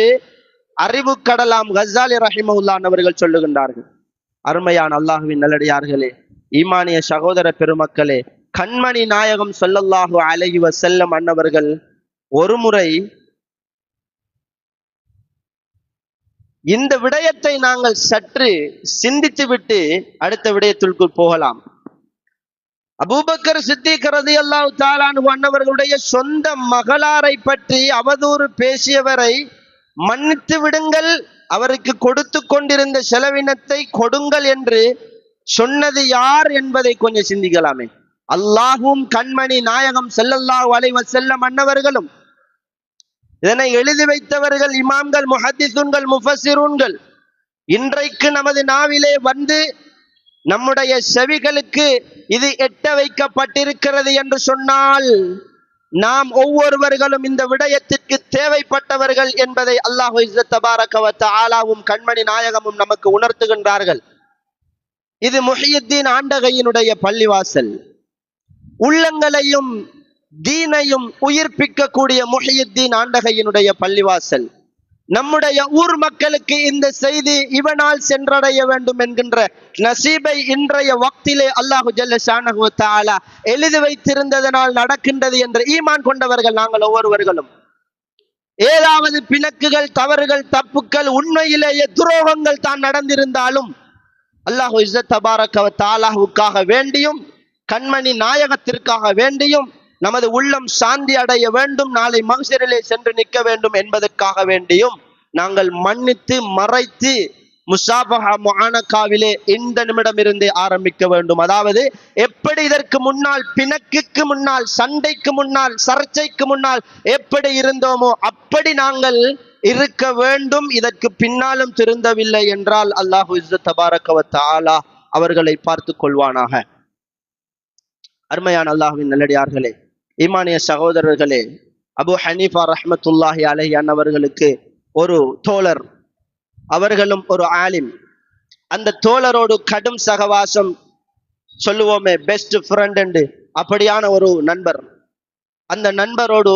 Speaker 1: அறிவு கடலாம் கஸாலி ரஹிமஹுல்லாஹ் அவர்கள் சொல்லுகின்றார்கள். அருமையான அல்லாஹ்வின் நல்லடியார்களே, ஈமானிய சகோதர பெருமக்களே, கண்மணி நாயகம் ஸல்லல்லாஹு அலைஹி வஸல்லம் அன்னவர்கள் ஒரு முறை இந்த விடயத்தை நாங்கள் சற்று சிந்தித்துவிட்டு அடுத்த விடயத்திற்குள் போகலாம். அபூபக்கர் சித்தீக் ரலியல்லாஹு தஆலா அன்ஹு அன்னவர்களுடைய சொந்த மகளாரை பற்றி அவதூறு பேசியவரை மன்னித்து விடுங்கள், அவருக்கு கொடுத்து கொண்டிருந்த செலவினத்தை கொடுங்கள் என்று சொன்னது யார் என்பதை கொஞ்சம் சிந்திக்கலாமே. அல்லாஹும் கண்மணி நாயகம் ஸல்லல்லாஹு அலைஹி வஸல்லம் அன்னவர்களும். இதனை எழுதி வைத்தவர்கள் இமாம்கள், முஹத்திஸூன்கள், முஃபஸ்ஸிரூன்கள். இன்றைக்கு நமது நாவிலே வந்து நம்முடைய செவிகளுக்கு இது எட்ட வைக்கப்பட்டிருக்கிறது என்று சொன்னால் நாம் ஒவ்வொருவர்களும் இந்த விடயத்திற்கு தேவைப்பட்டவர்கள் என்பதை அல்லாஹ் தபாரக வ தஆலாவும் கண்மணி நாயகமும் நமக்கு உணர்த்துகின்றார்கள். இது முஹியுத்தீன் ஆண்டகையினுடைய பள்ளிவாசல். உள்ளங்களையும் தீனையும் உயிர்ப்பிக்கக்கூடிய முஹியுத்தீன் ஆண்டகையினுடைய பள்ளிவாசல். நம்முடைய ஊர் மக்களுக்கு இந்த செய்தி இவனால் சென்றடைய வேண்டும் என்கின்ற நசீபை இன்றைய வக்திலே அல்லாஹு ஜல்ல ஷானஹு வ தஆலா எழுதி வைத்திருந்ததனால் நடக்கின்றது என்று ஈமான் கொண்டவர்கள் நாங்கள் ஒவ்வொருவர்களும். ஏதாவது பிணக்குகள், தவறுகள், தப்புக்கள், உண்மையிலேயே துரோகங்கள் தான் நடந்திருந்தாலும் அல்லாஹு இஸ்ஸத் தபாரக வ தஆலாவுக்காக வேண்டியும் கண்மணி நாயகத்திற்காக வேண்டியும் நமது உள்ளம் சாந்தி அடைய வேண்டும், நாளை மஹ்ஷரிலே சென்று நிற்க வேண்டும் என்பதற்காக வேண்டியும் நாங்கள் மன்னித்து மறைத்து முசாபஹா முஆனகாவிலே இந்த நிமிடம் இருந்தே ஆரம்பிக்க வேண்டும். அதாவது எப்படி இதற்கு முன்னால் பிணக்குக்கு முன்னால், சண்டைக்கு முன்னால், சர்ச்சைக்கு முன்னால் எப்படி இருந்தோமோ அப்படி நாங்கள் இருக்க வேண்டும். இதற்கு பின்னாலும் திருந்தவில்லை என்றால் அல்லாஹு தபாரக வ தஆலா அவர்களை பார்த்து கொள்வானாக. அருமையான அல்லாஹ்வின் நல்லடியார்களே, ஈமானிய சகோதரர்களே, அபு ஹனீஃபா ரஹ்மத்துல்லாஹி அலைஹி அன்னவர்களுக்கு ஒரு தோழர், அவர்களும் ஒரு ஆலிம். அந்த தோழரோடு கடும் சகவாசம், சொல்லுவோமே பெஸ்ட் ஃப்ரெண்ட் என்று, அப்படியான ஒரு நண்பர். அந்த நண்பரோடு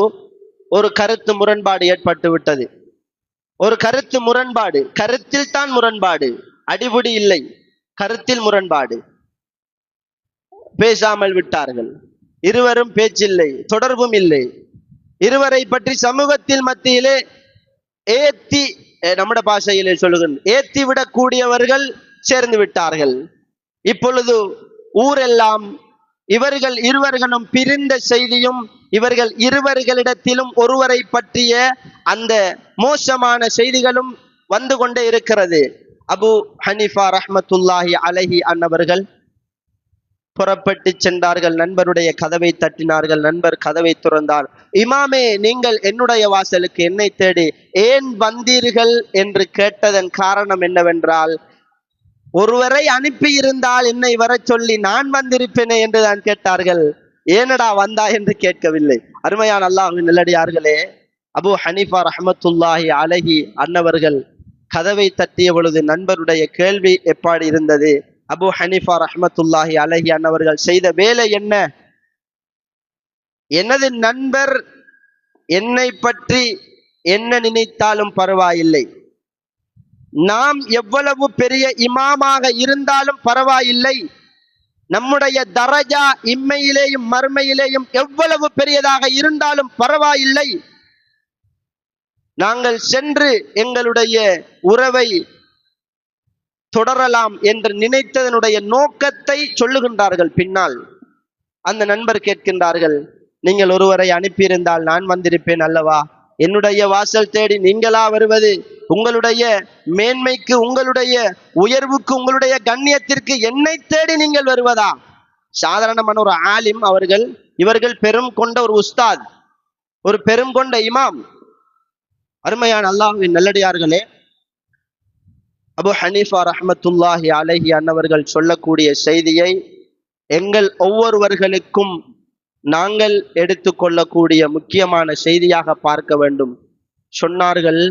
Speaker 1: ஒரு கருத்து முரண்பாடு ஏற்பட்டு விட்டது. ஒரு கருத்து முரண்பாடு, கருத்தில் தான் முரண்பாடு, அடிபுடி இல்லை, கருத்தில் முரண்பாடு. பேசாமல் விட்டார்கள். இருவரும் பேச்சில்லை, தொடர்பும் இல்லை. இருவரை பற்றி சமூகத்தில் மத்தியிலே ஏத்தி, நம்முடைய பாஷையிலே சொல்லுகின்ற ஏத்தி விடக்கூடியவர்கள் சேர்ந்து விட்டார்கள். இப்பொழுது ஊரெல்லாம் இவர்கள் இருவர்களும் பிரிந்த செய்தியும், இவர்கள் இருவர்களிடத்திலும் ஒருவரை பற்றிய அந்த மோசமான செய்திகளும் வந்து கொண்டே இருக்கிறது. அபு ஹனீஃபா ரஹ்மத்துல்லாஹி அலைஹி அன்னவர்கள் புறப்பட்டு சென்றார்கள். நண்பருடைய கதவை தட்டினார்கள். நண்பர் கதவை துறந்தார். இமாமே, நீங்கள் என்னுடைய வாசலுக்கு என்னை தேடி ஏன் வந்தீர்கள் என்று கேட்டதன் காரணம் என்னவென்றால், ஒருவரை அனுப்பி இருந்தால் என்னை வர சொல்லி நான் வந்திருப்பேனே என்று தான் கேட்டார்கள். ஏனடா வந்தா என்று கேட்கவில்லை. அருமையான அல்லாஹ்வின் நல்லடியார்களே, அபு ஹனீஃபா ரஹ்மத்துல்லாஹி அலைஹி அன்னவர்கள் கதவை தட்டிய பொழுது நண்பருடைய கேள்வி எப்படி இருந்தது? அபு ஹனீஃபா ரஹ்மத்துல்லாஹி அலைஹி அன்னவர்கள் செய்த வேலை என்ன? எனது நண்பர் என்னை பற்றி என்ன நினைத்தாலும் பரவாயில்லை, நாம் எவ்வளவு பெரிய இமாமாக இருந்தாலும் பரவாயில்லை, நம்முடைய தரஜா இம்மையிலேயும் மறுமையிலேயும் எவ்வளவு பெரியதாக இருந்தாலும் பரவாயில்லை, நாங்கள் சென்று எங்களுடைய உறவை தொடரலாம் என்று நினைத்ததனுடைய நோக்கத்தை சொல்லுகின்றார்கள். பின்னால் அந்த நண்பர் கேட்கின்றார்கள், நீங்கள் ஒருவரை அனுப்பியிருந்தால் நான் வந்திருப்பேன் அல்லவா? என்னுடைய வாசல் தேடி நீங்களா வருவது? உங்களுடைய மேன்மைக்கு, உங்களுடைய உயர்வுக்கு, உங்களுடைய கண்ணியத்திற்கு என்னை தேடி நீங்கள் வருவதா? சாதாரணமான ஒரு ஆலிம் அவர்கள், இவர்கள் பெரும் கொண்ட ஒரு உஸ்தாத், ஒரு பெரும் கொண்ட இமாம். அருமையான அல்லாஹ்வின் நல்லடியார்களே, அபு ஹனீஃபா ரஹ்மத்துல்லாஹி அலைஹி அன்னவர்கள் சொல்லக்கூடிய செய்தியை எங்கள் ஒவ்வொருவர்களுக்கும் நாங்கள் எடுத்துக்கொள்ளக்கூடிய முக்கியமான செய்தியாக பார்க்க வேண்டும். சொன்னார்கள்,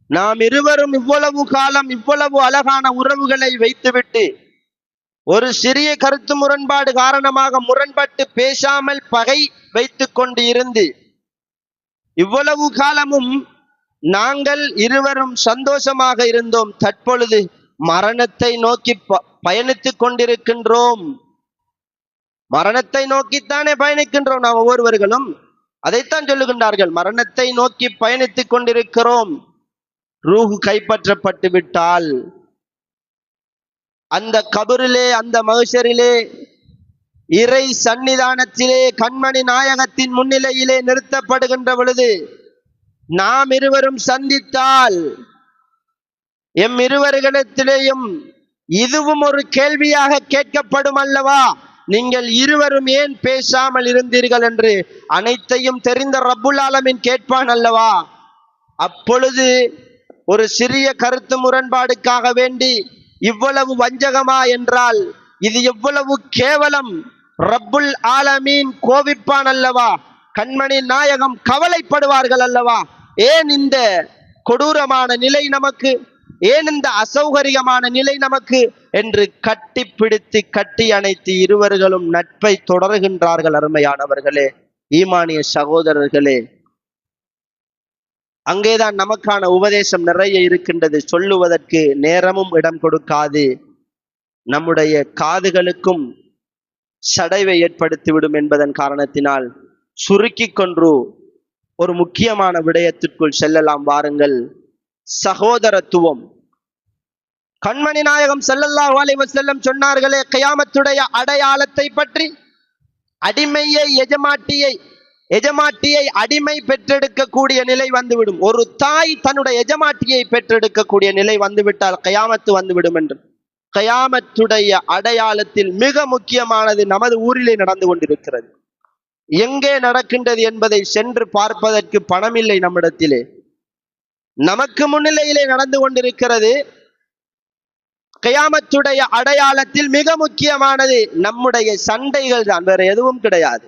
Speaker 1: நாம் இருவரும் இவ்வளவு காலம் இவ்வளவு அழகான உறவுகளை வைத்துவிட்டு ஒரு சிறிய கருத்து முரண்பாடு காரணமாக முரண்பட்டு பேசாமல் பகை வைத்துக் கொண்டு இருந்து இவ்வளவு காலமும் நாங்கள் இருவரும் சந்தோஷமாக இருந்தோம். தற்பொழுது மரணத்தை நோக்கி பயணித்துக் கொண்டிருக்கின்றோம். மரணத்தை நோக்கித்தானே பயணிக்கின்றோம் நாம் ஒவ்வொருவர்களும். அதைத்தான் சொல்லுகின்றார்கள், மரணத்தை நோக்கி பயணித்துக் கொண்டிருக்கிறோம். ரூஹு கைப்பற்றப்பட்டு விட்டால் அந்த கபரிலே, அந்த மஹ்ஷரிலே, இறை சன்னிதானத்திலே, கண்மணி நாயகத்தின் முன்னிலையிலே நிறுத்தப்படுகின்ற பொழுது நாம் இருவரும் சந்தித்தால் எம் இருவர்களிடத்திலேயும் இதுவும் ஒரு கேள்வியாக கேட்கப்படும் அல்லவா? நீங்கள் இருவரும் ஏன் பேசாமல் இருந்தீர்கள் என்று அனைத்தையும் தெரிந்த ரப்புல் ஆலமீன் கேட்பான் அல்லவா? அப்பொழுது ஒரு சிறிய கருத்து முரண்பாடுக்காக வேண்டி இவ்வளவு வஞ்சகமா என்றால் இது எவ்வளவு கேவலம்! ரப்புல் ஆலமீன் கோபிப்பான் அல்லவா? கண்மணி நாயகம் கவலைப்படுவார்கள் அல்லவா? ஏன் இந்த கொடூரமான நிலை நமக்கு, ஏன் இந்த அசௌகரியமான நிலை நமக்கு என்று கட்டி பிடித்து கட்டி அணைத்து இருவர்களும் நட்பை தொடர்கின்றார்கள். அருமையானவர்களே, ஈமானிய சகோதரர்களே, அங்கேதான் நமக்கான உபதேசம் நிறைய இருக்கின்றது. சொல்லுவதற்கு நேரமும் இடம் கொடுக்காது, நம்முடைய காதுகளுக்கும் சடைவை ஏற்படுத்திவிடும் என்பதன் காரணத்தினால் சுருக்கி கொன்று ஒரு முக்கியமான விடயத்திற்குள் செல்லலாம். வாருங்கள். சகோதரத்துவம். கண்மணி நாயகம் ஸல்லல்லாஹு அலைஹி வஸல்லம் சொன்னார்களே, கியாமத்துடைய அடையாளத்தை பற்றி, அடிமையை எஜமாட்டியை எஜமாட்டியை அடிமை பெற்றெடுக்கக்கூடிய நிலை வந்துவிடும். ஒரு தாய் தன்னுடைய எஜமாட்டியை பெற்றெடுக்கக்கூடிய நிலை வந்துவிட்டால் கயாமத்து வந்துவிடும் என்று. கயாமத்துடைய அடையாளத்தில் மிக முக்கியமானது நமது ஊரிலே நடந்து கொண்டிருக்கிறது. எங்கே நடக்கின்றது என்பதை சென்று பார்ப்பதற்கு பணமில்லை நம்மிடத்திலே. நமக்கு முன்னிலையிலே நடந்து கொண்டிருக்கிறது. கயாமத்துடைய அடையாளத்தில் மிக முக்கியமானது நம்முடைய சண்டைகள் தான், வேற எதுவும் கிடையாது.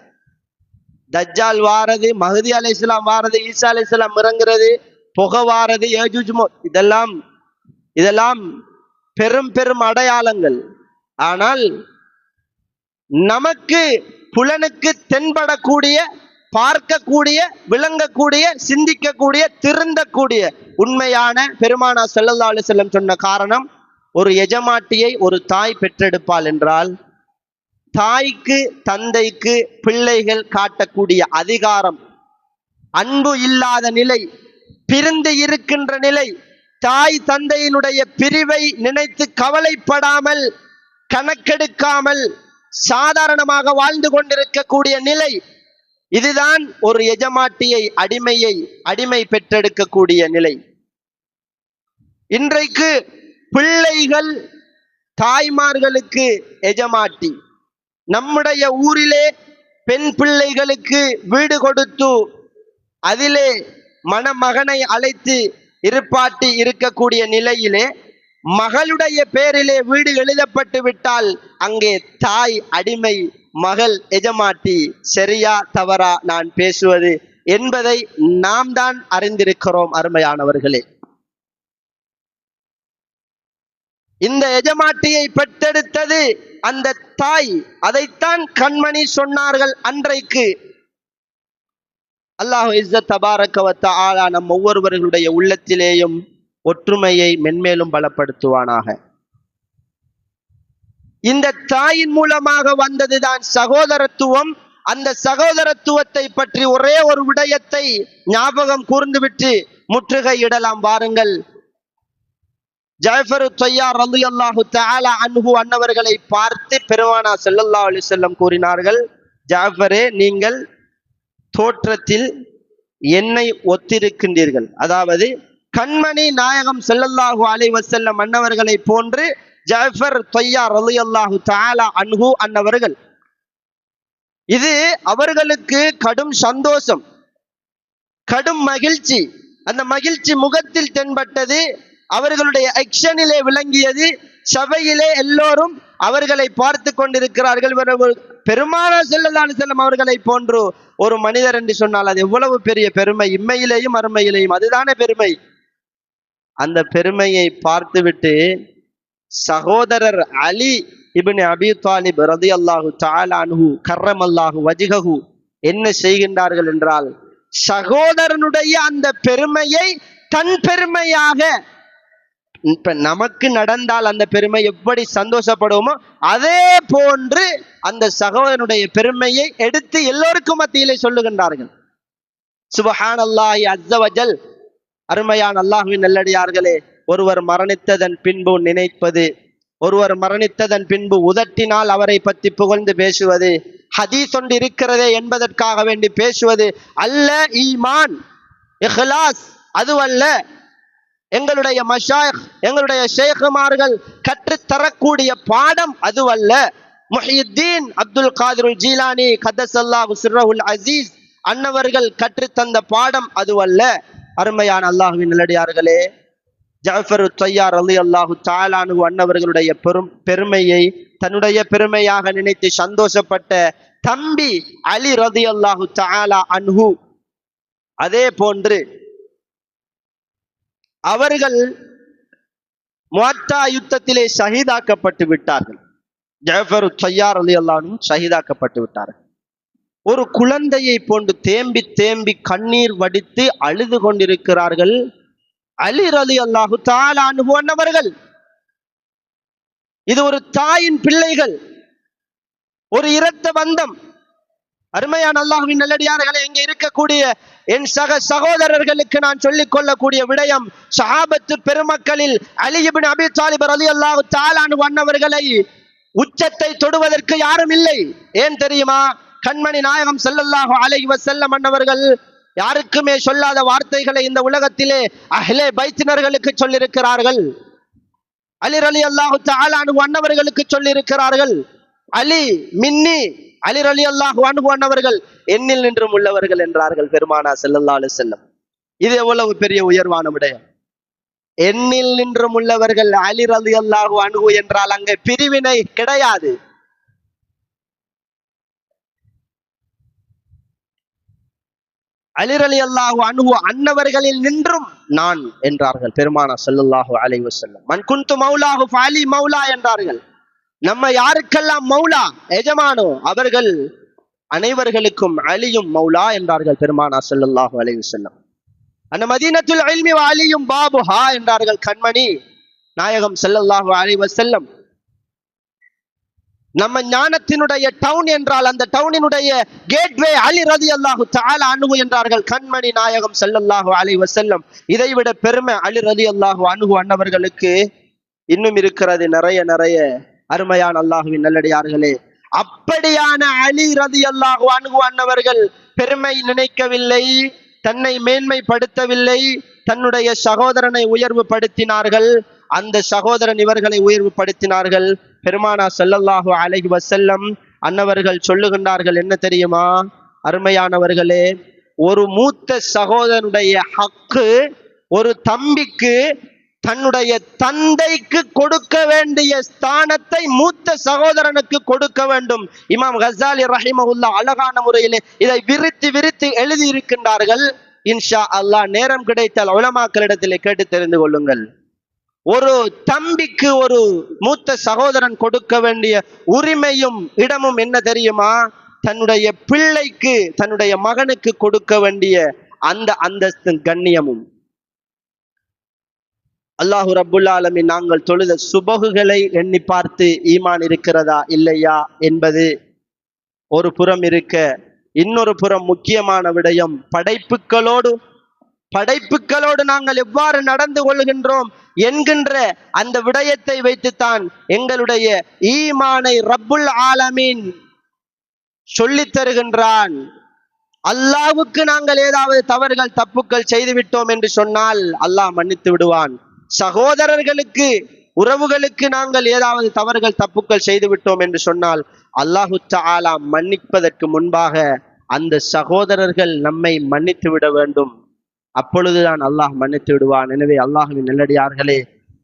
Speaker 1: தஜ்ஜால் வாரது, மஹதி அலைஹிஸ்ஸலாம் வாரது, ஈசா அலைஹிஸ்ஸலாம் இறங்குறது, புகை வாரது, இதெல்லாம் பெரும் பெரும் அடையாளங்கள். ஆனால் நமக்கு புலனுக்கு தென்படக்கூடிய, பார்க்கக்கூடிய, விளங்கக்கூடிய, சிந்திக்கக்கூடிய, திருந்தக்கூடிய உண்மையான பெருமானார் ஸல்லல்லாஹு அலைஹி வஸல்லம் சொன்ன காரணம், ஒரு எஜமாட்டியை ஒரு தாய் பெற்றெடுப்பாள் என்றால் தாய்க்கு தந்தைக்கு பிள்ளைகள் காட்டக்கூடிய அதிகாரம், அன்பு இல்லாத நிலை, பிரிந்து இருக்கின்ற நிலை, தாய் தந்தையினுடைய பிரிவை நினைத்து கவலைப்படாமல் கணக்கெடுக்காமல் சாதாரணமாக வாழ்ந்து கொண்டிருக்கக்கூடிய நிலை, இதுதான் ஒரு எஜமாட்டியை அடிமை பெற்றெடுக்கக்கூடிய நிலை. இன்றைக்கு பிள்ளைகள் தாய்மார்களுக்கு எஜமாட்டி. நம்முடைய ஊரிலே பெண் பிள்ளைகளுக்கு வீடு கொடுத்து அதிலே மணமகனை அழைத்து இருப்பாட்டி இருக்கக்கூடிய நிலையிலே மகளுடைய பேரிலே வீடு எழுதப்பட்டு விட்டால் அங்கே தாய் அடிமை, மகள் எஜமாட்டி. சரியா தவறா நான் பேசுவது என்பதை நாம் தான் அறிந்திருக்கிறோம் அருமையானவர்களே. இந்த எஜமாட்டியை பெற்றெடுத்தது அந்த தாய். அதைத்தான் கண்மணி சொன்னார்கள் அன்றைக்கு. அல்லாஹ் இஸ்ஸத் தபாரக வ தஆலா நம் ஒவ்வொருவர்களுடைய உள்ளத்திலேயும் ஒற்றுமையை மென்மேலும் பலப்படுத்துவானாக. இந்த தாயின் மூலமாக வந்ததுதான் சகோதரத்துவம். அந்த சகோதரத்துவத்தை பற்றி ஒரே ஒரு விடயத்தை ஞாபகம் கூர்ந்துவிட்டு முற்றுகையிடலாம் வாருங்கள். ஜஅஃபர் த்வையார் ரலியல்லாஹு தஆலா அன்ஹு அன்னவர்களை பார்த்து பெருமானார் ஸல்லல்லாஹு அலைஹி வஸல்லம் கூறினார்கள், ஜஅஃபரே, நீங்கள் தோற்றத்தில் என்னை ஒத்திருக்கின்றீர்கள். அதாவது கண்மணி நாயகம் ஸல்லல்லாஹு அலைஹி வஸல்லம் அன்னவர்களை போன்று ஜஅஃபர் த்வையார் ரலியல்லாஹு தஆலா அன்ஹு அன்னவர்கள். இது அவர்களுக்கு கடும் சந்தோஷம், கடும் மகிழ்ச்சி. அந்த மகிழ்ச்சி முகத்தில் தென்பட்டது, அவர்களுடைய ஆக்ஷனிலே விளங்கியது. சபையிலே எல்லோரும் அவர்களை பார்த்து கொண்டிருக்கிறார்கள். பெருமானார் ஸல்லல்லாஹு அலைஹி வஸல்லம் அவர்களை போன்று ஒரு மனிதர் என்று சொன்னால் அது எவ்வளவு பெரிய பெருமை, இம்மையிலேயும் அருமையிலேயும். அதுதானே பெருமை. அந்த பெருமையை பார்த்துவிட்டு சகோதரர் அலி இப்னு அபி தாலிப் ரலியல்லாஹு தஆலா அன்ஹு கர்ரமல்லாஹு வஜ்ஹஹு என்ன செய்கின்றார்கள் என்றால், சகோதரனுடைய அந்த பெருமையை தன் பெருமையாக, இப்ப நமக்கு நடந்தால் அந்த பெருமை எப்படி சந்தோஷப்படுவோமோ அதே போன்று அந்த சகோதரனுடைய பெருமையை எடுத்து எல்லோருக்கும் மத்தியிலே சொல்லுகின்றார்கள். சுப்ஹானல்லாஹி அஸ்ஸ வஜல். அருமையான அல்லாஹ்வின் நல்லடியார்களே, ஒருவர் மரணித்ததன் பின்பு நினைப்பது, ஒருவர் மரணித்ததன் பின்பு உதட்டினால் அவரை பற்றி புகழ்ந்து பேசுவது, ஹதீஸ் ஒன்று இருக்கிறதே என்பதற்காக வேண்டி பேசுவது அல்ல ஈமான், இஹ்லாஸ். அதுவல்ல எங்களுடைய மஷாயிக், எங்களுடைய ஷேகுமார்கள் கற்றுத்தரக்கூடிய பாடம் அதுவல்ல. முஹியுத்தீன் அப்துல் காதிர் ஜீலானி கத்தஸல்லாஹு சிர்ரஹுல் அசீஸ் அன்னவர்கள் கற்றுத்தந்த பாடம் அதுவல்ல. அருமையான அல்லாஹ்வின் நல்லடியார்களே, ஜஅஃபர் த்வையார் ரலியல்லாஹு தஆலா அன்ஹு அன்னவர்களுடைய பெருமையை தன்னுடைய பெருமையாக நினைத்து சந்தோஷப்பட்ட தம்பி அலி ரலியல்லாஹு தஆலா அன்ஹு, அதே போன்று அவர்கள் முஅத்தா யுத்தத்திலே ஷஹீதாக்கப்பட்டு விட்டார்கள். ஜஅஃபர் த்வையார் ரலியல்லாஹு அன்ஹு ஷஹீதாக்கப்பட்டு விட்டார்கள். ஒரு குழந்தையை போன்று தேம்பி தேம்பி கண்ணீர் வடித்து அழுது கொண்டிருக்கிறார்கள் அலி ரலியல்லாஹு தஆலா அன்ஹு அன்னவர்கள். இது ஒரு தாயின் பிள்ளைகள், ஒரு இரத்த பந்தம். அருமையான அல்லாஹ்வின் நல்லடியார்களே, இங்கே இருக்கக்கூடிய என் சகோதரர்களுக்கு நான் சொல்லிக் கொள்ளக்கூடிய விடயம், சஹாபத்து பெருமக்களில் அலி இப்னு அபி தாலிப் ரலியல்லாஹு தஆலா அன்ஹு அன்னவர்களை உச்சத்தை தொடுவதற்கு யாரும் இல்லை. ஏன் தெரியுமா? கண்மணி நாயகம் ஸல்லல்லாஹு அலைஹி வஸல்லம் அன்னவர்கள் யாருக்குமே சொல்லாத வார்த்தைகளை இந்த உலகத்திலே அஹ்லே பைத்தினர்களுக்கு சொல்லியிருக்கிறார்கள். அலி ரலியல்லாஹு தஆலா அன்ஹு அன்னவர்களுக்கு சொல்லியிருக்கிறார்கள். அலி மின்னி, அலி ரலியல்லாஹு அன்ஹு அன்னவர்கள் என்னில் நின்றும் உள்ளவர்கள் என்றார்கள் பெருமானார் ஸல்லல்லாஹு அலைஹி வஸல்லம். இது எவ்வளவு பெரிய உயர்வான விடயம். என்னில் நின்றும் உள்ளவர்கள் அலி ரலியல்லாஹு அன்ஹு என்றால் அங்கே பிரிவினை கிடையாது. அலி ரலியல்லாஹு அன்ஹு அன்னவர்களில் நின்றும் நான் என்றார்கள் பெருமானார் ஸல்லல்லாஹு அலைஹி வஸல்லம். மன் குன்து மௌலாஹு ஃபஅலி மௌலா என்றார்கள். நம்ம யாருக்கெல்லாம் மௌலா எஜமானோ அவர்கள் அனைவர்களுக்கும் அலியும் மௌலா என்றார்கள் பெருமானார் ஸல்லல்லாஹு அலைஹி வஸல்லம். அந்த மதீனத்துல் இல்மி வ அலியும் பாபுஹா என்றார்கள் கண்மணி நாயகம் ஸல்லல்லாஹு அலைஹி வஸல்லம். நம்ம ஞானத்தினுடைய டவுன் என்றால் அந்த டவுனினுடைய கேட்வே அலி ரலியல்லாஹு தஆலா அன்ஹு என்றார்கள் கண்மணி நாயகம் ஸல்லல்லாஹு அலைஹி வஸல்லம். இதைவிட பெருமை அலி ரலியல்லாஹு அன்ஹு அன்னவர்களுக்கு இன்னும் இருக்கிறது நிறைய நிறைய. அருமையான அல்லாஹ்வின் நல்லடியார்களே, அப்படியான அலி ரலியல்லாஹு அன்ஹு அன்னவர்கள் பெருமை நினைக்கவில்லை, தன்னை மேன்மைப்படுத்தவில்லை, தன்னுடைய சகோதரனை உயர்வுபடுத்தினார்கள். அந்த சகோதரன் இவர்களை உயர்வுபடுத்தினார்கள். பெருமானார் ஸல்லல்லாஹு அலைஹி வஸல்லம் அன்னவர்கள் சொல்லுகின்றார்கள், என்ன தெரியுமா அருமையானவர்களே, ஒரு மூத்த சகோதரனுடைய ஹக்கு ஒரு தம்பிக்கு தன்னுடைய தந்தைக்கு கொடுக்க வேண்டிய ஸ்தானத்தை மூத்த சகோதரனுக்கு கொடுக்க வேண்டும். இமாம் கஸாலி ரஹிமஹுல்லாஹ் அழகான முறையிலே இதை விரித்து விரித்து எழுதி இருக்கின்றார்கள். இன்ஷா அல்லாஹ் நேரம் கிடைத்தால் உலமாக்களிடத்திலே கேட்டு தெரிந்து கொள்ளுங்கள். ஒரு தம்பிக்கு ஒரு மூத்த சகோதரன் கொடுக்க வேண்டிய உரிமையும் இடமும் என்ன தெரியுமா? தன்னுடைய பிள்ளைக்கு தன்னுடைய மகனுக்கு கொடுக்க வேண்டிய அந்த அந்தஸ்து கண்ணியமும். அல்லாஹு ரப்புல் ஆலமீன் நாங்கள் தொழுத சுபகுகளை எண்ணி பார்த்து ஈமான் இருக்கிறதா இல்லையா என்பது ஒரு புறம் இருக்க, இன்னொரு புறம் முக்கியமான விடயம் படைப்புகளோடு நாங்கள் எவ்வாறு நடந்து கொள்கின்றோம் என்கின்ற அந்த விடயத்தை வைத்துத்தான் எங்களுடைய ஈமானை ரப்புல் ஆலமீன் சொல்லித் தருகின்றான். அல்லாஹ்வுக்கு நாங்கள் ஏதாவது தவறுகள் தப்புக்கள் செய்துவிட்டோம் என்று சொன்னால் அல்லாஹ் மன்னித்து விடுவான். சகோதரர்களுக்கு உறவுகளுக்கு நாங்கள் ஏதாவது தவறுகள் தப்புக்கள் செய்து விட்டோம் என்று சொன்னால் அல்லாஹு தஆலா மன்னிப்பதற்கு முன்பாக அந்த சகோதரர்கள் நம்மை மன்னித்து விட வேண்டும். அப்பொழுதுதான் அல்லாஹ் மன்னித்து விடுவான். எனவே அல்லாஹ்வின் நல்லடியார்களே,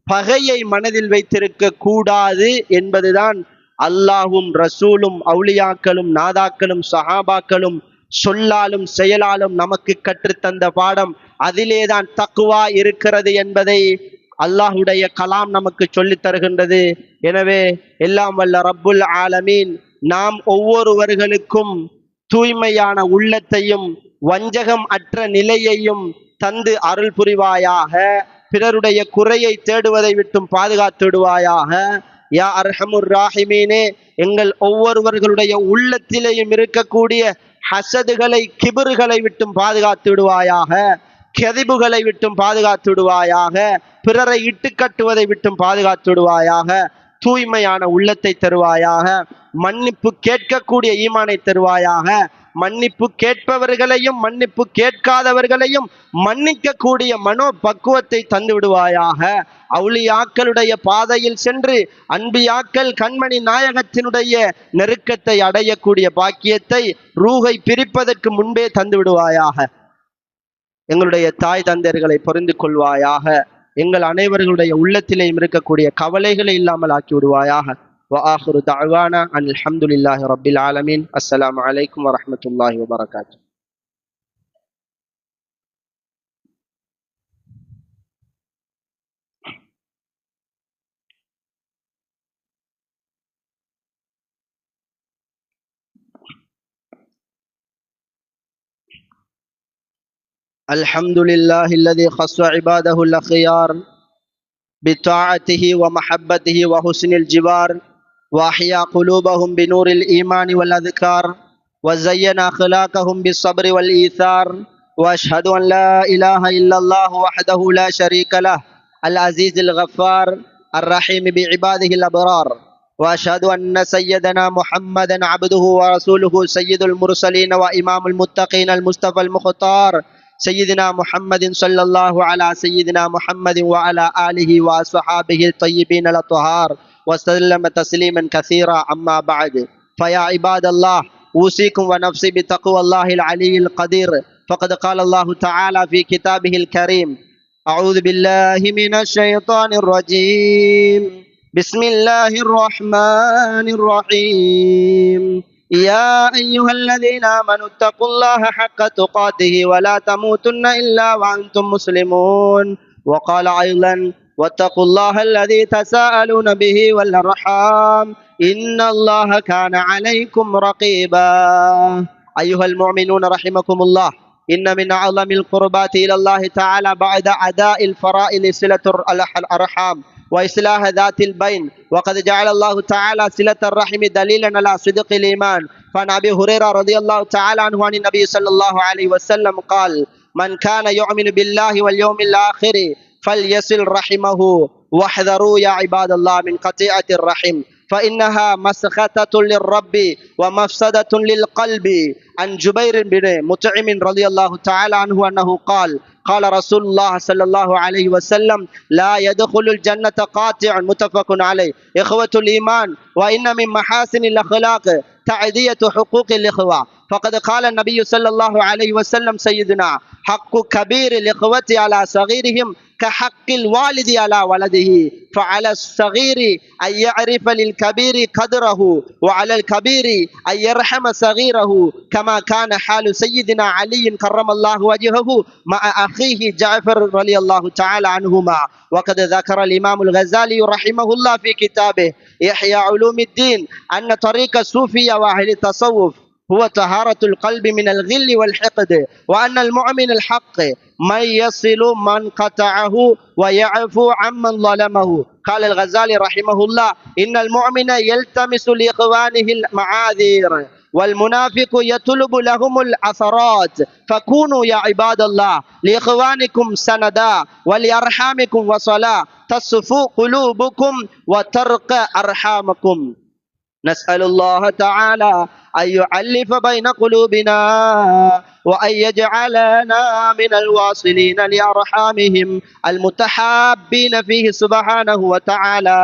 Speaker 1: பகையை மனதில் வைத்திருக்க கூடாது என்பதுதான் அல்லாஹும் ரசூலும் அவுலியாக்களும் நாதாக்களும் சஹாபாக்களும் சொல்லாலும் செயலாலும் நமக்கு கற்றுத்தந்த பாடம். அதிலேதான் தக்வா இருக்கிறது என்பதை அல்லாஹுடைய கலாம் நமக்கு சொல்லித் தருகின்றது. எனவே எல்லாம் வல்ல ரப்புல் ஆலமீன் நாம் ஒவ்வொருவர்களுக்கும் தூய்மையான உள்ளத்தையும் வஞ்சகம் அற்ற நிலையையும் தந்து அருள் புரிவாயாக. பிறருடைய குறையை தேடுவதை விட்டும் பாதுகாத்து விடுவாயாக. யா அர்ஹமுர் ராஹிமீனே, எங்கள் ஒவ்வொருவர்களுடைய உள்ளத்திலேயும் இருக்கக்கூடிய ஹசதுகளை கிபறுகளை விட்டும் பாதுகாத்து விடுவாயாக. கெதிபுகளை விட்டும் பாதுகாத்து விடுவாயாக. பிறரை இட்டு கட்டுவதை விட்டும் பாதுகாத்து விடுவாயாக. தூய்மையான உள்ளத்தை தருவாயாக. மன்னிப்பு கேட்கக்கூடிய ஈமானை தருவாயாக. மன்னிப்பு கேட்பவர்களையும் மன்னிப்பு கேட்காதவர்களையும் மன்னிக்க கூடிய மனோ பக்குவத்தை தந்து விடுவாயாக. அவுலியாக்களுடைய பாதையில் சென்று அன்பியாக்கள் கண்மணி நாயகத்தினுடைய நெருக்கத்தை அடையக்கூடிய பாக்கியத்தை ரூஹை பிரிப்பதற்கு முன்பே தந்து விடுவாயாக. எங்களுடைய தாய் தந்தையர்களை பொருந்து கொள்வாயாக. எங்கள் அனைவர்களுடைய உள்ளத்திலேயும் இருக்கக்கூடிய கவலைகளை இல்லாமல் ஆக்கி விடுவாயாக. وآخر دعوانا أن الحمد لله رب العالمين. السلام عليكم ورحمة الله وبركاته. الحمد لله الذي خص عباده الأخيار بطاعته ومحبته وحسن الجوار، وأحيا قلوبهم بنور الإيمان والأذكار، وزين أخلاقهم بالصبر والإيثار. وأشهد أن لا إله إلا الله وحده لا شريك له العزيز الغفار الرحيم بعباده الأبرار. وأشهد أن سيدنا محمدا عبده ورسوله سيد المرسلين وإمام المتقين المصطفى المختار سيدنا محمد صلى الله على سيدنا محمد وعلى آله وأصحابه الطيبين الأطهار وسلم تسليما كثيرا. أما بعد، فيا عباد الله، أوصيكم ونفسي بتقوى الله العلي القدير. فقد قال الله تعالى في كتابه الكريم: أعوذ بالله من الشيطان الرجيم، بسم الله الرحمن الرحيم. يا أيها الذين آمنوا اتقوا الله حق تقاته ولا تموتن إلا وأنتم مسلمون. وقال أيضا: واتقوا الله الذي تساءلون به والأرحام إن الله كان عليكم رقيبا. أيها المؤمنون رحمكم الله، إن من أعظم القربات إلى الله تعالى بعد أداء الفرائض صلة الأرحام وإصلاح ذات البين، وقد جعل الله تعالى صلة الرحم دليلا على صدق الإيمان. فعن أبي هريرة رضي الله تعالى عنه عن النبي صلى الله عليه وسلم قال: من كان يؤمن بالله واليوم الآخر فليصل رحمه، واحذروا يا عباد الله من قطيعة الرحم، فإنها مسخطة للرب ومفسدة للقلب. عن جبير بن مطعم رضي الله تعالى عنه أنه قال: قال رسول الله صلى الله عليه وسلم: لا يدخل الجنة قاطع. متفق عليه. إخوة الإيمان، وإن من محاسن الأخلاق تعدية حقوق الإخوة. فقد قال النبي صلى الله عليه وسلم: سيدنا حق كبير الإخوة على صغيرهم كحق الوالد على ولده، فعلى الصغير أن يعرف للكبير قدره، وعلى الكبير أن يرحم صغيره، كما كان حال سيدنا علي كرم الله وجهه مع أخيه جعفر رضي الله تعالى عنهما. وقد ذكر الإمام الغزالي رحمه الله في كتابه إحياء علوم الدين أن طريق الصوفية وأهل التصوف هو طهارة القلب من الغل والحقد، وأن المؤمن الحق من يصل من قطعه ويعفو عمن ظلمه. قال الغزالي رحمه الله: إن المؤمن يلتمس لإخوانه المعاذير، والمنافق يطلب لهم العثرات. فكونوا يا عباد الله لإخوانكم سندا ولأرحامكم وصلاة تصفو قلوبكم وترق أرحامكم. نسأل الله تعالى أن يؤلف بين قلوبنا وأن يجعلنا من الواصلين لأرحامهم المتحابين فيه سبحانه وتعالى.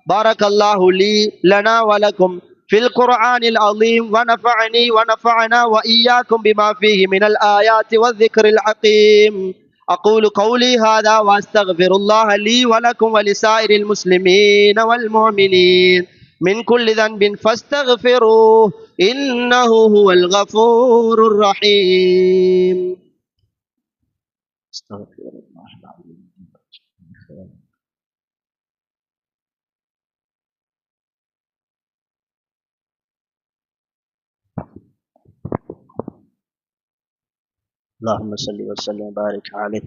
Speaker 1: بارك الله لي لنا ولكم في القرآن العظيم، ونفعني ونفعنا وإياكم بما فيه من الآيات والذكر الحكيم. أقول قولي هذا وأستغفر الله لي ولكم ولسائر المسلمين والمؤمنين من كل ذنب فاستغفروه إنه هو الغفور الرحيم. استغفر الله العظيم. اللهم صل وسلم وبارك عليه.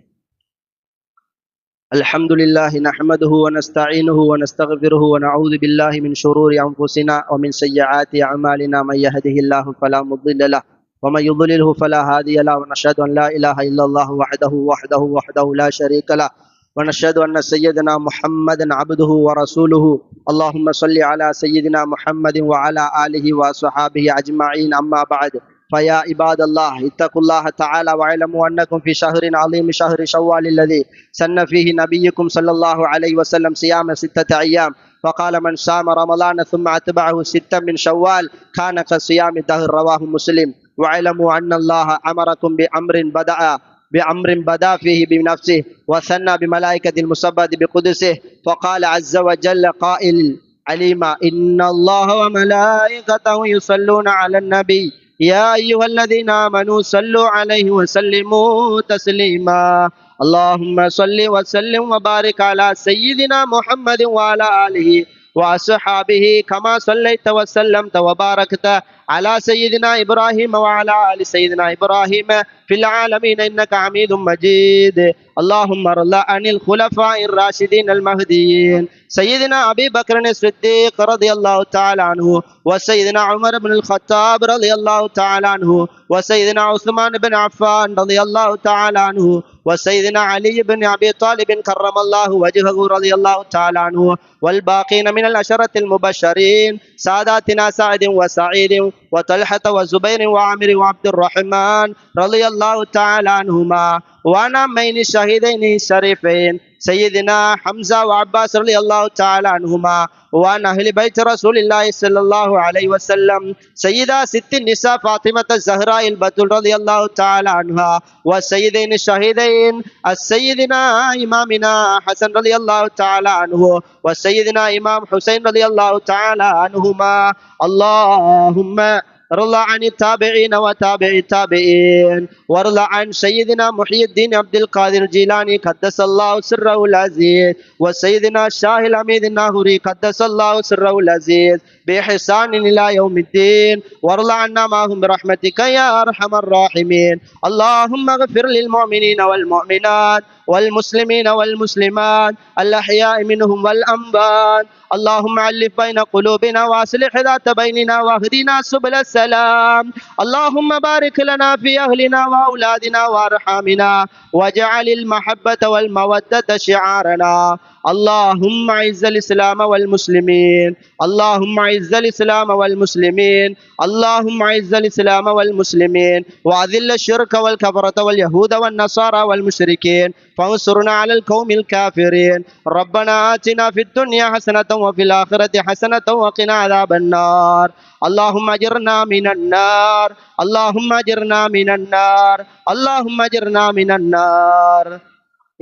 Speaker 1: الحمد لله نحمده ونستعينه ونستغفره ونعوذ بالله من شرور أنفسنا ومن سيئات أعمالنا، من يهده الله فلا مضل له ومن يضلله فلا هادي له، ونشهد أن لا إله إلا الله وحده لا شريك له، ونشهد أن سيدنا محمدا عبده ورسوله. اللهم صل على سيدنا محمد وعلى آله وصحابه أجمعين. أما بعد، فيا عباد الله اتقوا الله تعالى واعلموا أنكم في شهر عظيم، شهر شوال، الذي سن فيه نبيكم صلى الله عليه وسلم صيام 6 أيام، فقال: من صام رمضان ثم أتبعه 6 من شوال كان كصيام الدهر. رواه مسلم. واعلموا أن الله أمركم بأمر بدأ فيه بنفسه وثنى بملائكة المسبحة بقدسه، فقال عز وجل قائل عليما: إن الله وملائكته يصلون على النبي يا أيها الذين آمنوا صلوا عليه وسلموا تسليما. اللهم صل وسلم وبارك على سيدنا محمد وعلى آله وأصحابه كما صليت وسلمت وباركت على سيدنا إبراهيم وعلى آل سيدنا إبراهيم في العالمين إنك حميد مجيد. اللهم ارض عن الخلفاء الراشدين المهديين سيدنا أبي بكر الصديق رضي الله تعالى عنه، وسيدنا عمر بن الخطاب رضي الله تعالى عنه، وسيدنا عثمان بن عفان رضي الله تعالى عنه، وسيدنا علي بن أبي طالب كرم الله وجهه رضي الله تعالى عنه، والباقين من العشرة المبشرين ساداتنا سعد وسعيد وطلحة وزبير وعامر وعبد الرحمن رضي الله تعالى عنهما، وعن عمين الشهيدين الشريفين سيدنا حمزة وعباس رضي الله تعالى عنهما، وعن أهل بيت رسول الله صلى الله عليه وسلم سيدة ست النساء فاطمة الزهراء البتول رضي الله تعالى عنها، والسيدين الشهيدين السيدنا إمامنا حسن رضي الله تعالى عنه، وسيدنا إمام حسين رضي الله تعالى عنهما. اللهم ارض عن التابعين وتابع التابعين، وارض عن سيدنا محي الدين عبد القادر الجيلاني قدس الله سره العزيز، وسيدنا الشاه الحميد الناهوري قدس الله سره العزيز بإحسان إلى يوم الدين، وارض عنا معهم برحمتك يا أرحم الراحمين. اللهم اغفر للمؤمنين والمؤمنات والمسلمين والمسلمات الأحياء منهم والأموات. اللهم ألف بين قلوبنا وأصلح ذات بيننا واهدنا سبل السلام. اللهم بارك لنا في أهلنا وأولادنا وأرحامنا، واجعل المحبة والمودة شعارنا. اللهم أعز الإسلام والمسلمين، اللهم أعز الإسلام والمسلمين، اللهم أعز الإسلام والمسلمين، وأذل الشرك والكفرة واليهود والنصارى والمشركين، فانصرنا على القوم الكافرين. ربنا آتنا في الدنيا حسنة وفي الآخرة حسنة وقنا عذاب النار. اللهم أجرنا من النار، اللهم أجرنا من النار، اللهم أجرنا من النار.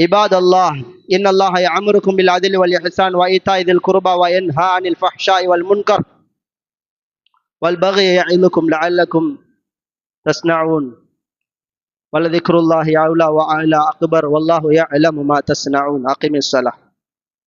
Speaker 1: عباد الله، إن الله يأمركم بالعدل والإحسان وإيتاء ذي القربى وينهى عن الفحشاء والمنكر والبغي يعظكم لعلكم تسمعون، ولذكر الله أعلى وأعلى أكبر، والله يعلم ما تصنعون. أقم الصلاة.